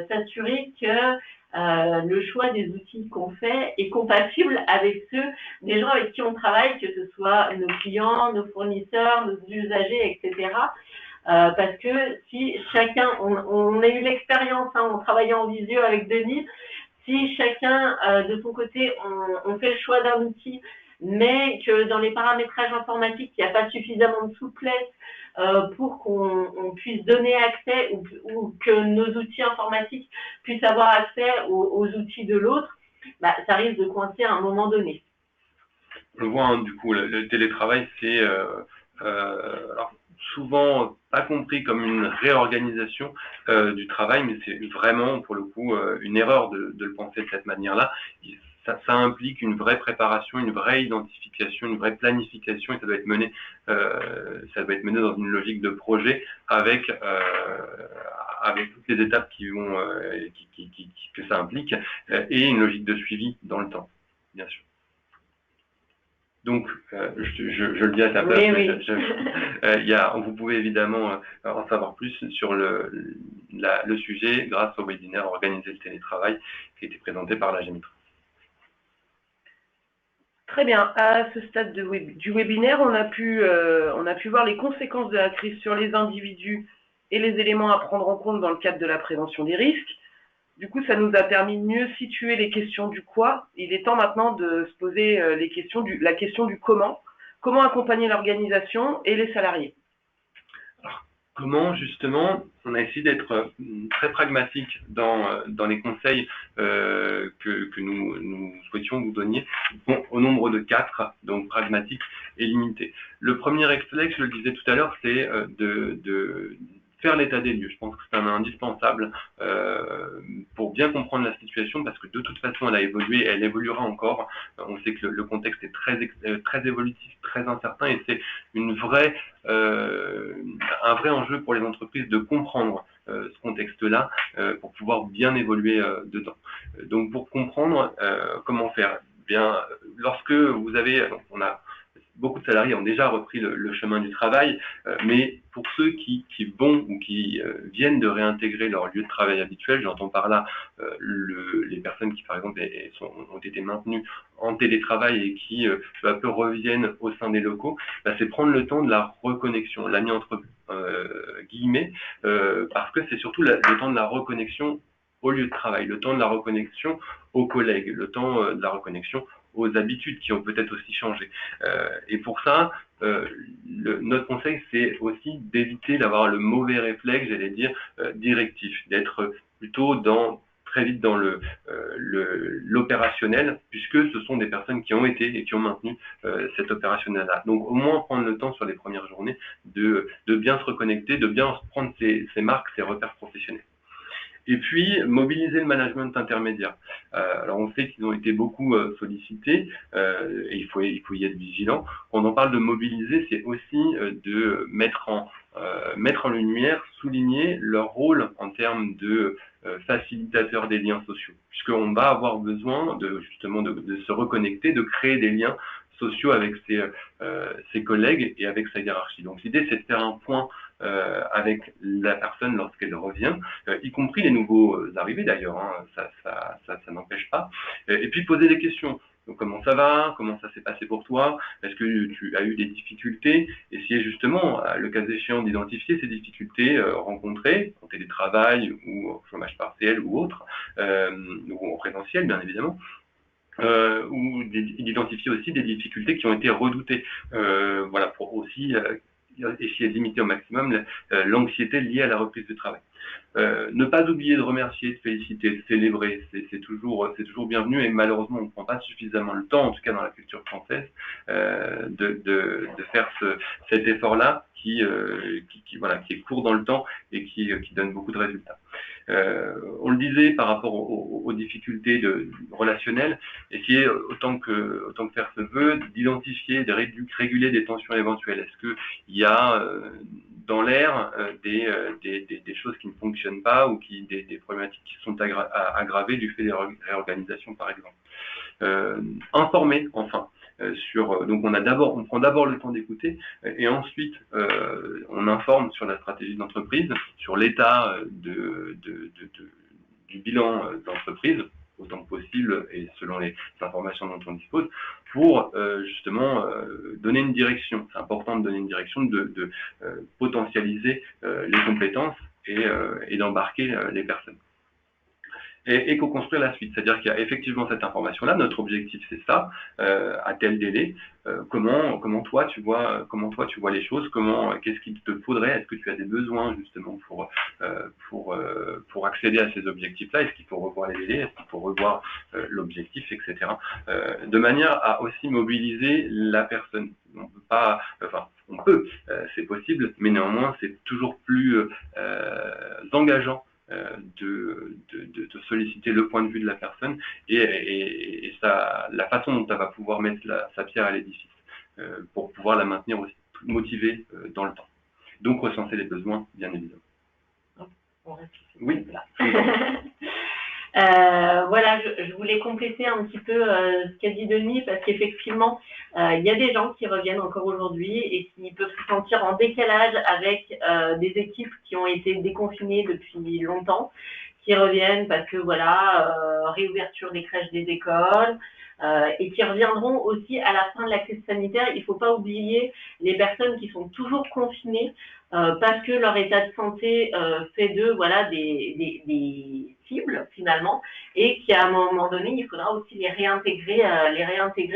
s'assurer que le choix des outils qu'on fait est compatible avec ceux des gens avec qui on travaille, que ce soit nos clients, nos fournisseurs, nos usagers, etc. Parce que si chacun, on a eu l'expérience en travaillant en visio avec Denis, si chacun de son côté, on fait le choix d'un outil, mais que dans les paramétrages informatiques, il n'y a pas suffisamment de souplesse pour qu'on puisse donner accès ou que nos outils informatiques puissent avoir accès aux outils de l'autre, ça risque de coincer à un moment donné. On voit du coup le télétravail, c'est alors souvent pas compris comme une réorganisation du travail, mais c'est vraiment pour le coup une erreur de le penser de cette manière-là. ça implique une vraie préparation, une vraie identification, une vraie planification, et ça doit être mené dans une logique de projet avec toutes les étapes que ça implique, et une logique de suivi dans le temps, bien sûr. Donc, je le dis à ta place, vous pouvez évidemment en savoir plus sur le sujet grâce au webinaire Organiser le télétravail qui a été présenté par la Gémitra. Très bien. À ce stade du webinaire, on a pu voir les conséquences de la crise sur les individus et les éléments à prendre en compte dans le cadre de la prévention des risques. Du coup, ça nous a permis de mieux situer les questions du quoi. Il est temps maintenant de se poser la question du comment. Comment accompagner l'organisation et les salariés? Alors, comment, justement, on a essayé d'être très pragmatique dans les conseils que nous souhaitions vous donner, au nombre de 4, donc pragmatique et limité. Le premier réflexe, je le disais tout à l'heure, c'est de faire l'état des lieux. Je pense que c'est un indispensable pour bien comprendre la situation, parce que de toute façon, elle a évolué, elle évoluera encore. On sait que le contexte est très évolutif, très incertain, et c'est un vrai enjeu pour les entreprises de comprendre ce contexte-là pour pouvoir bien évoluer dedans. Donc, pour comprendre comment faire, bien, lorsque vous avez, on a beaucoup de salariés ont déjà repris le chemin du travail, mais pour ceux qui vont ou qui viennent de réintégrer leur lieu de travail habituel, j'entends par là les personnes qui, par exemple, ont été maintenues en télétravail et qui peu à peu reviennent au sein des locaux, c'est prendre le temps de la reconnexion, l'a mis entre guillemets, parce que c'est surtout le temps de la reconnexion au lieu de travail, le temps de la reconnexion aux collègues, le temps de la reconnexion aux habitudes qui ont peut-être aussi changé. Et pour ça, notre conseil, c'est aussi d'éviter d'avoir le mauvais réflexe, j'allais dire, directif, d'être plutôt très vite dans l'opérationnel, puisque ce sont des personnes qui ont été et qui ont maintenu cet opérationnel-là. Donc, au moins prendre le temps sur les premières journées de bien se reconnecter, de bien prendre ses marques, ses repères professionnels. Et puis, mobiliser le management intermédiaire. Alors, on sait qu'ils ont été beaucoup sollicités, et il faut y être vigilant. Quand on parle de mobiliser, c'est aussi de mettre en lumière, souligner leur rôle en termes de facilitateur des liens sociaux, puisqu'on va avoir besoin justement de se reconnecter, de créer des liens sociaux avec ses collègues et avec sa hiérarchie. Donc, l'idée, c'est de faire un point avec la personne lorsqu'elle revient, y compris les nouveaux arrivés d'ailleurs, hein, ça n'empêche pas, et puis poser des questions. Donc, comment ça va? Comment ça s'est passé pour toi? Est-ce que tu as eu des difficultés? Essayer justement, le cas échéant, d'identifier ces difficultés rencontrées en télétravail ou au chômage partiel ou autre, ou en présentiel bien évidemment. Ou d'identifier aussi des difficultés qui ont été redoutées, voilà, pour aussi essayer de limiter au maximum l'anxiété liée à la reprise du travail. Ne pas oublier de remercier, de féliciter, de célébrer, c'est toujours bienvenu, et malheureusement on ne prend pas suffisamment le temps, en tout cas dans la culture française, de faire cet effort-là qui est court dans le temps et qui donne beaucoup de résultats. On le disait par rapport aux difficultés relationnelles, essayer autant que faire se veut d'identifier, de réguler des tensions éventuelles. Est-ce qu'il y a dans l'air des choses qui ne fonctionnent pas, ou des problématiques qui sont aggravées du fait des réorganisations par exemple. Informer enfin. Donc on prend d'abord le temps d'écouter, et ensuite on informe sur la stratégie d'entreprise, sur l'état du bilan d'entreprise autant que possible et selon les informations dont on dispose, pour justement donner une direction. C'est important de donner une direction, de potentialiser les compétences et d'embarquer les personnes. Et co-construire la suite, c'est-à-dire qu'il y a effectivement cette information-là, notre objectif c'est ça, à tel délai, comment toi tu vois les choses, qu'est-ce qu'il te faudrait, est-ce que tu as des besoins justement pour accéder à ces objectifs-là, est-ce qu'il faut revoir les délais, est-ce qu'il faut revoir l'objectif, etc. De manière à aussi mobiliser la personne. On peut pas, c'est possible, mais néanmoins c'est toujours plus engageant de solliciter le point de vue de la personne et la façon dont elle va pouvoir mettre sa pierre à l'édifice pour pouvoir la maintenir aussi motivée dans le temps. Donc recenser les besoins, bien évidemment. Oui. Voilà, je voulais compléter un petit peu ce qu'a dit Denis, parce qu'effectivement, il y a des gens qui reviennent encore aujourd'hui et qui peuvent se sentir en décalage avec des équipes qui ont été déconfinées depuis longtemps, qui reviennent parce que voilà, réouverture des crèches, des écoles, et qui reviendront aussi à la fin de la crise sanitaire. Il ne faut pas oublier les personnes qui sont toujours confinées parce que leur état de santé fait d'eux voilà, des cibles finalement, et qu'à un moment donné, il faudra aussi les réintégrer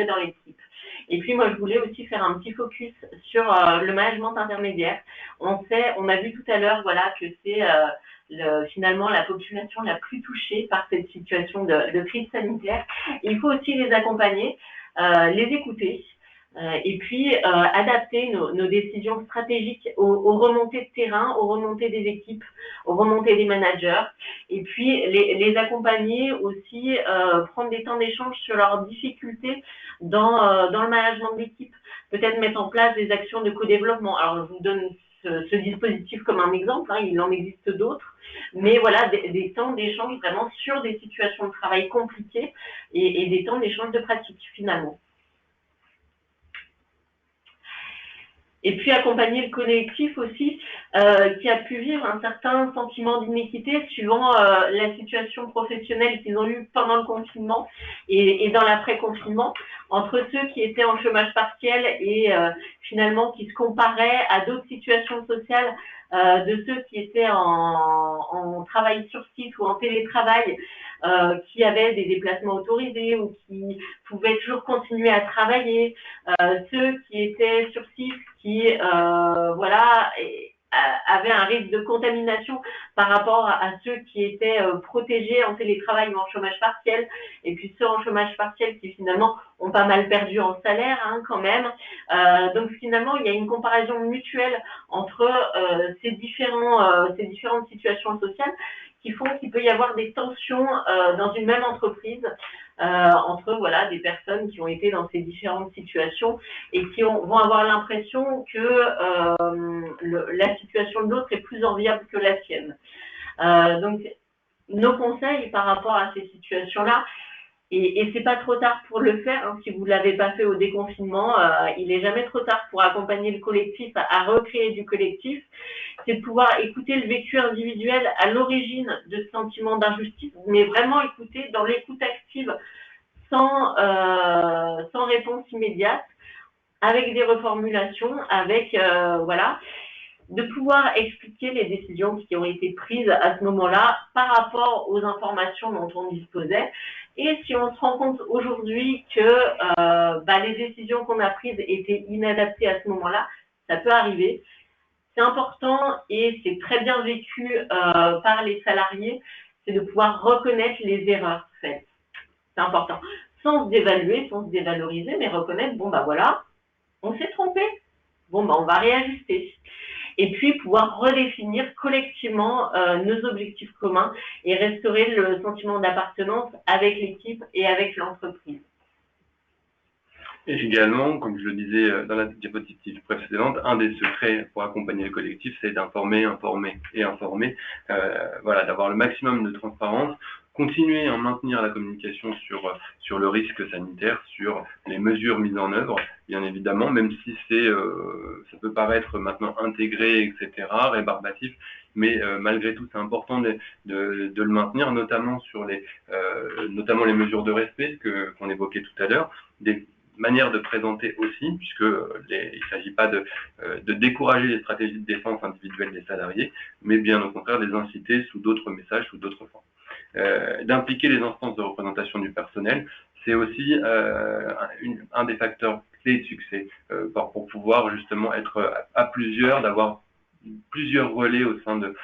dans l'équipe. Et puis moi, je voulais aussi faire un petit focus sur le management intermédiaire. On a vu tout à l'heure voilà, que c'est finalement la population la plus touchée par cette situation de crise sanitaire. Il faut aussi les accompagner, les écouter, et puis adapter nos décisions stratégiques aux remontées de terrain, aux remontées des équipes, aux remontées des managers, et puis les accompagner aussi, prendre des temps d'échange sur leurs difficultés dans le management d'équipe, peut-être mettre en place des actions de co-développement. Alors je vous donne ce dispositif comme un exemple, hein, il en existe d'autres, mais voilà, des temps d'échange vraiment sur des situations de travail compliquées et des temps d'échange de pratique finalement. Et puis accompagner le collectif aussi, qui a pu vivre un certain sentiment d'inéquité suivant la situation professionnelle qu'ils ont eue pendant le confinement et dans l'après-confinement, entre ceux qui étaient en chômage partiel et finalement qui se comparaient à d'autres situations sociales de ceux qui étaient en travail sur site ou en télétravail, qui avaient des déplacements autorisés ou qui pouvaient toujours continuer à travailler, ceux qui étaient sur site, qui voilà, avaient un risque de contamination par rapport à ceux qui étaient protégés en télétravail ou en chômage partiel, et puis ceux en chômage partiel qui finalement ont pas mal perdu en salaire hein, quand même. Donc finalement, il y a une comparaison mutuelle entre ces différentes situations sociales qui font qu'il peut y avoir des tensions dans une même entreprise entre voilà, des personnes qui ont été dans ces différentes situations et qui vont avoir l'impression que la situation de l'autre est plus enviable que la sienne. Donc, nos conseils par rapport à ces situations-là, et c'est pas trop tard pour le faire, hein, si vous l'avez pas fait au déconfinement, il est jamais trop tard pour accompagner le collectif à recréer du collectif, c'est de pouvoir écouter le vécu individuel à l'origine de ce sentiment d'injustice, mais vraiment écouter dans l'écoute active, sans réponse immédiate, avec des reformulations, avec voilà, de pouvoir expliquer les décisions qui ont été prises à ce moment-là par rapport aux informations dont on disposait. Et si on se rend compte aujourd'hui que les décisions qu'on a prises étaient inadaptées à ce moment-là, ça peut arriver. C'est important et c'est très bien vécu par les salariés, c'est de pouvoir reconnaître les erreurs faites. C'est important. Sans se dévaluer, sans se dévaloriser, mais reconnaître, bon bah voilà, on s'est trompé, bon bah on va réajuster. Et puis pouvoir redéfinir collectivement nos objectifs communs et restaurer le sentiment d'appartenance avec l'équipe et avec l'entreprise. Et également, comme je le disais dans la diapositive précédente, un des secrets pour accompagner le collectif, c'est d'informer, informer et informer, voilà, d'avoir le maximum de transparence, continuer à maintenir la communication sur le risque sanitaire, sur les mesures mises en œuvre, bien évidemment, même si ça peut paraître maintenant intégré, etc., rébarbatif, mais malgré tout, c'est important de le maintenir, notamment sur notamment les mesures de respect qu'on évoquait tout à l'heure, des manière de présenter aussi, puisque il ne s'agit pas de décourager les stratégies de défense individuelles des salariés, mais bien au contraire les inciter sous d'autres messages, sous d'autres formes. D'impliquer les instances de représentation du personnel, c'est aussi un des facteurs clés de succès pour pouvoir justement être à plusieurs, d'avoir plusieurs relais au sein de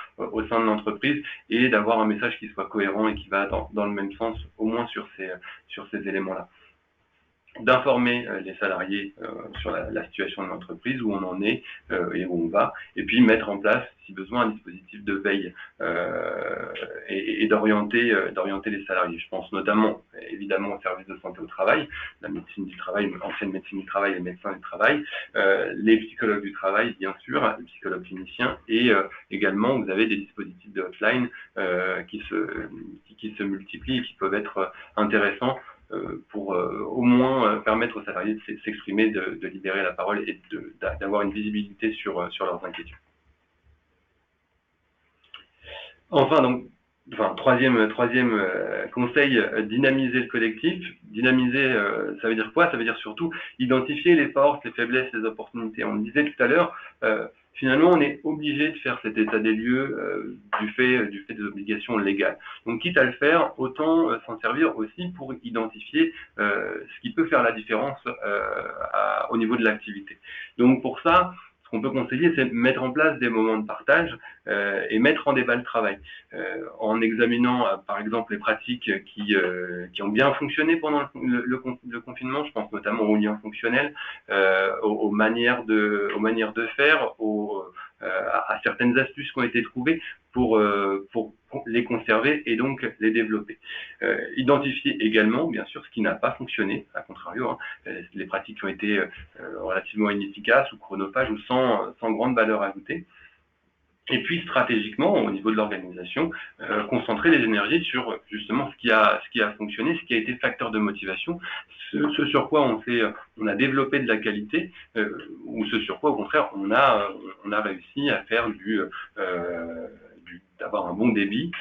l'entreprise et d'avoir un message qui soit cohérent et qui va dans le même sens, au moins sur ces éléments-là. d'informer les salariés sur la situation de l'entreprise, où on en est et où on va, et puis mettre en place, si besoin, un dispositif de veille et d'orienter les salariés. Je pense notamment, évidemment, au service de santé au travail, la médecine du travail, ancienne médecine du travail, les médecins du travail, les psychologues du travail, bien sûr, les psychologues cliniciens, et également, vous avez des dispositifs de hotline qui se multiplient et qui peuvent être intéressants pour au moins permettre aux salariés de s'exprimer, de libérer la parole et d'avoir une visibilité sur leurs inquiétudes. Enfin, troisième conseil, dynamiser le collectif. Dynamiser, ça veut dire quoi? Ça veut dire surtout identifier les forces, les faiblesses, les opportunités. On le disait tout à l'heure, finalement, on est obligé de faire cet état des lieux du fait des obligations légales. Donc, quitte à le faire, autant s'en servir aussi pour identifier ce qui peut faire la différence au niveau de l'activité. Donc, pour ça, ce qu'on peut conseiller, c'est mettre en place des moments de partage et mettre en débat le travail. En examinant, par exemple, les pratiques qui ont bien fonctionné pendant le confinement, je pense notamment aux liens fonctionnels, aux manières de faire, à certaines astuces qui ont été trouvées pour les conserver et donc les développer. Identifier également, bien sûr, ce qui n'a pas fonctionné, à contrario, les pratiques qui ont été relativement inefficaces ou chronophages ou sans grande valeur ajoutée. Et puis stratégiquement, au niveau de l'organisation, concentrer les énergies sur justement ce qui a fonctionné, ce qui a été facteur de motivation, ce sur quoi on a développé de la qualité, ou ce sur quoi au contraire on a réussi à faire d'avoir un bon débit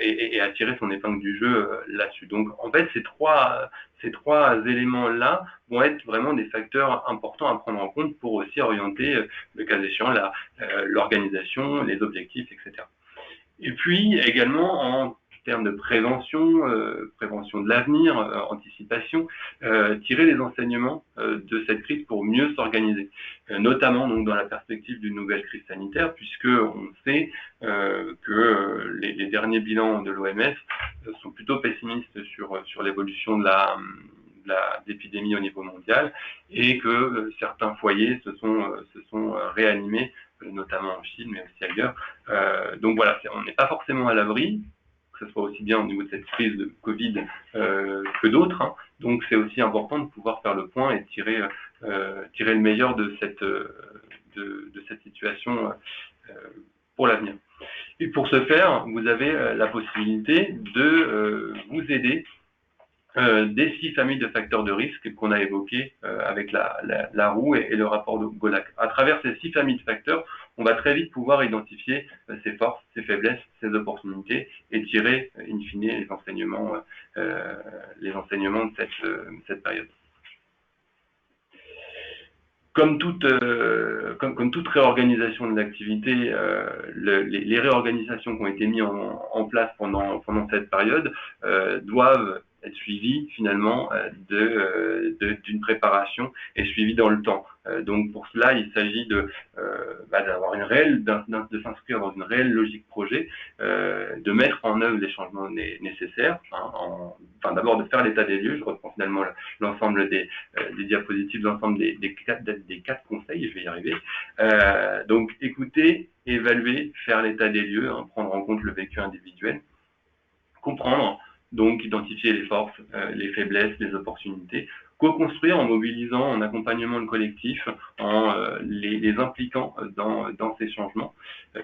et à tirer son épingle du jeu là-dessus. Donc en fait, ces trois éléments-là vont être vraiment des facteurs importants à prendre en compte pour aussi orienter, le cas échéant, l'organisation, les objectifs, etc. Et puis également en termes de prévention de l'avenir, anticipation, tirer les enseignements de cette crise pour mieux s'organiser, notamment donc dans la perspective d'une nouvelle crise sanitaire, puisque on sait que les derniers bilans de l'OMS sont plutôt pessimistes sur l'évolution de l'épidémie au niveau mondial, et que certains foyers se sont réanimés, notamment en Chine, mais aussi ailleurs. Donc voilà, on n'est pas forcément à l'abri, que ce soit aussi bien au niveau de cette crise de Covid que d'autres. Donc c'est aussi important de pouvoir faire le point et tirer le meilleur de cette situation pour l'avenir. Et pour ce faire, vous avez la possibilité de vous aider des 6 familles de facteurs de risque qu'on a évoqués avec la roue et le rapport de Golac. À travers ces 6 familles de facteurs, on va très vite pouvoir identifier ses forces, ses faiblesses, ses opportunités et tirer, in fine, les enseignements de cette période. Comme toute réorganisation de l'activité, les réorganisations qui ont été mises en place pendant cette période doivent être suivies finalement d'une préparation et suivies dans le temps. Donc pour cela, il s'agit d'avoir de s'inscrire dans une réelle logique projet, de mettre en œuvre les changements nécessaires, d'abord de faire l'état des lieux. Je reprends finalement l'ensemble des diapositives, l'ensemble des 4 conseils, je vais y arriver. Donc écouter, évaluer, faire l'état des lieux, prendre en compte le vécu individuel, comprendre, donc identifier les forces, les faiblesses, les opportunités, co-construire en mobilisant, en accompagnement le collectif, en les impliquant dans ces changements,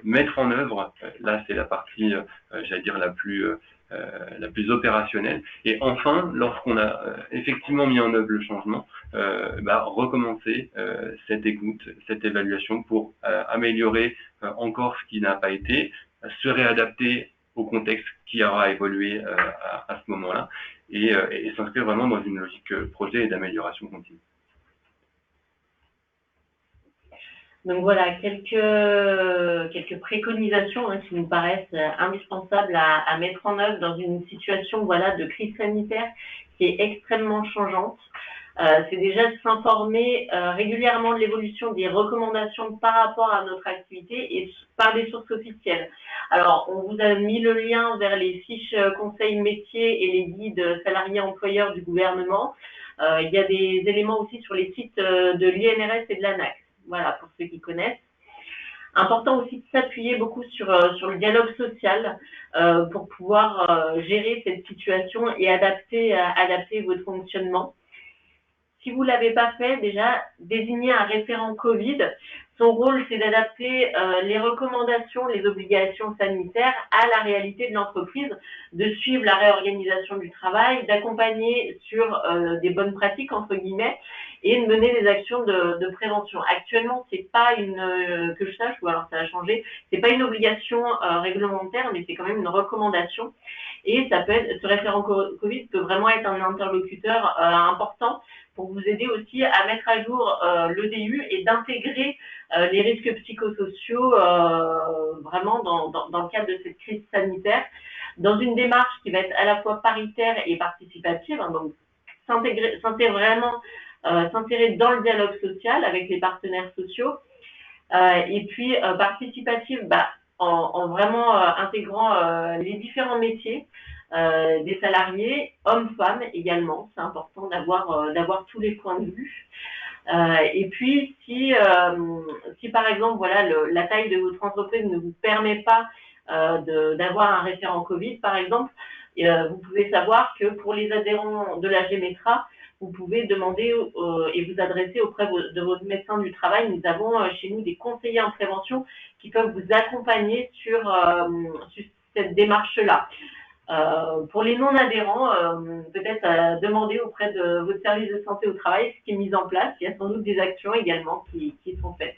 mettre en œuvre, là c'est la partie, j'allais dire la plus opérationnelle, et enfin, lorsqu'on a effectivement mis en œuvre le changement, recommencer cette écoute, cette évaluation pour améliorer encore ce qui n'a pas été, se réadapter au contexte qui aura évolué à ce moment-là, et s'inscrire vraiment dans une logique projet et d'amélioration continue. Donc voilà, quelques préconisations qui nous paraissent indispensables à mettre en œuvre dans une situation de crise sanitaire qui est extrêmement changeante. C'est déjà de s'informer régulièrement de l'évolution des recommandations par rapport à notre activité et par des sources officielles. Alors, on vous a mis le lien vers les fiches conseils métiers et les guides salariés employeurs du gouvernement. Il y a des éléments aussi sur les sites de l'INRS et de l'ANAC, voilà, pour ceux qui connaissent. Important aussi de s'appuyer beaucoup sur le dialogue social pour pouvoir gérer cette situation et adapter votre fonctionnement. Si vous ne l'avez pas fait, déjà, désignez un référent Covid. Son rôle, c'est d'adapter les recommandations, les obligations sanitaires à la réalité de l'entreprise, de suivre la réorganisation du travail, d'accompagner sur des bonnes pratiques, entre guillemets, et de mener des actions de prévention. Actuellement, c'est pas que je sache, ou alors ça a changé, c'est pas une obligation réglementaire, mais c'est quand même une recommandation. Et ça peut être, ce référent Covid peut vraiment être un interlocuteur important pour vous aider aussi à mettre à jour le DU et d'intégrer les risques psychosociaux vraiment dans le cadre de cette crise sanitaire, dans une démarche qui va être à la fois paritaire et participative, hein, donc s'insérer dans le dialogue social avec les partenaires sociaux, et puis participative en vraiment intégrant les différents métiers des salariés, hommes-femmes également. C'est important d'avoir tous les points de vue. Et puis, si par exemple, voilà, la taille de votre entreprise ne vous permet pas d'avoir un référent Covid, par exemple, vous pouvez savoir que pour les adhérents de la GEMETRA, vous pouvez demander et vous adresser auprès de votre médecin du travail. Nous avons chez nous des conseillers en prévention qui peuvent vous accompagner sur cette démarche-là. Pour les non-adhérents, peut-être demander auprès de votre service de santé au travail ce qui est mis en place. Il y a sans doute des actions également qui sont faites.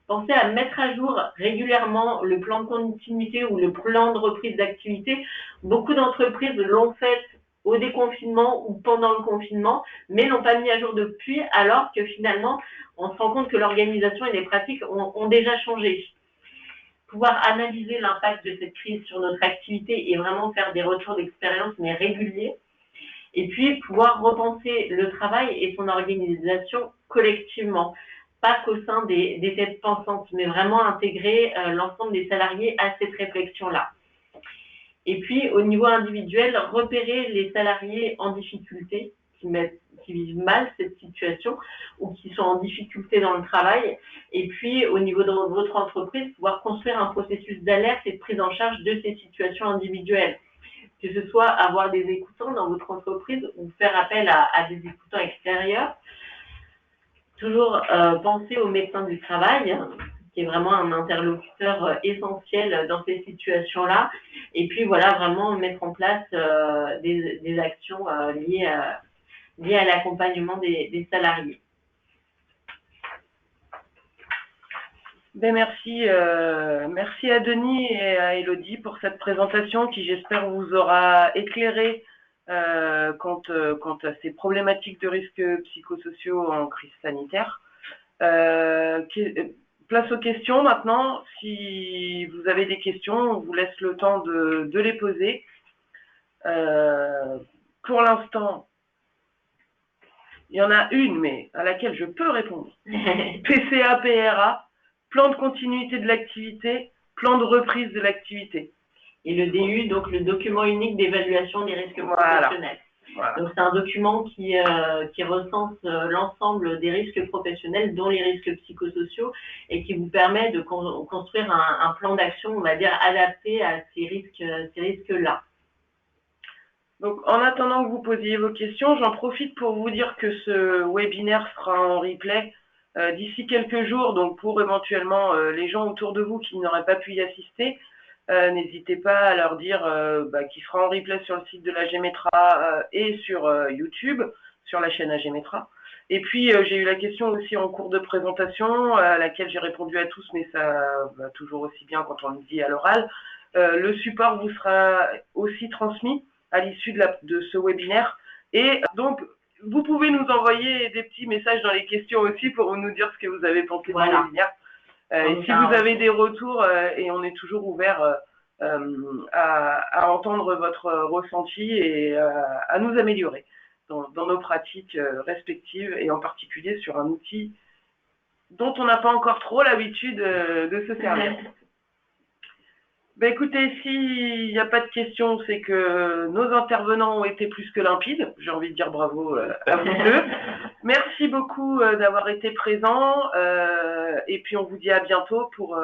Pensez à mettre à jour régulièrement le plan de continuité ou le plan de reprise d'activité. Beaucoup d'entreprises l'ont fait au déconfinement ou pendant le confinement, mais l'ont pas mis à jour depuis, alors que finalement, on se rend compte que l'organisation et les pratiques ont déjà changé. Pouvoir analyser l'impact de cette crise sur notre activité et vraiment faire des retours d'expérience, mais réguliers. Et puis, pouvoir repenser le travail et son organisation collectivement. Pas qu'au sein des têtes pensantes, mais vraiment intégrer l'ensemble des salariés à cette réflexion-là. Et puis, au niveau individuel, repérer les salariés en difficulté, qui vivent mal cette situation ou qui sont en difficulté dans le travail. Et puis, au niveau de votre entreprise, pouvoir construire un processus d'alerte et de prise en charge de ces situations individuelles. Que ce soit avoir des écoutants dans votre entreprise ou faire appel à des écoutants extérieurs. Toujours penser au médecin du travail, qui est vraiment un interlocuteur essentiel dans ces situations-là. Et puis, voilà, vraiment mettre en place des actions liées à l'accompagnement des salariés. Merci à Denis et à Elodie pour cette présentation qui, j'espère, vous aura éclairé quant à ces problématiques de risques psychosociaux en crise sanitaire. Place aux questions maintenant. Si vous avez des questions, on vous laisse le temps de les poser. Pour l'instant, il y en a une, mais à laquelle je peux répondre. PCA, PRA, plan de continuité de l'activité, plan de reprise de l'activité. Et le DU, donc le document unique d'évaluation des risques professionnels. Voilà. Donc c'est un document qui recense l'ensemble des risques professionnels, dont les risques psychosociaux, et qui vous permet de construire un plan d'action, on va dire, adapté à ces risques-là. Donc, en attendant que vous posiez vos questions, j'en profite pour vous dire que ce webinaire sera en replay d'ici quelques jours. Donc, pour éventuellement les gens autour de vous qui n'auraient pas pu y assister, n'hésitez pas à leur dire qu'il sera en replay sur le site de la GEMETRA et sur YouTube, sur la chaîne AGEMETRA. Et puis, j'ai eu la question aussi en cours de présentation, à laquelle j'ai répondu à tous, mais ça va toujours aussi bien quand on le dit à l'oral. Le support vous sera aussi transmis à l'issue de ce webinaire. Et donc, vous pouvez nous envoyer des petits messages dans les questions aussi pour nous dire ce que vous avez pensé du webinaire. Et si vous avez des retours, et on est toujours ouvert à entendre votre ressenti et à nous améliorer dans nos pratiques respectives, et en particulier sur un outil dont on n'a pas encore trop l'habitude de se servir. Ben écoutez, s'il n'y a pas de questions, c'est que nos intervenants ont été plus que limpides. J'ai envie de dire bravo à vous deux. Merci beaucoup d'avoir été présents. Et puis on vous dit à bientôt pour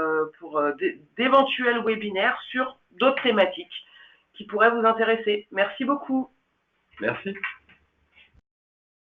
d'éventuels webinaires sur d'autres thématiques qui pourraient vous intéresser. Merci beaucoup. Merci.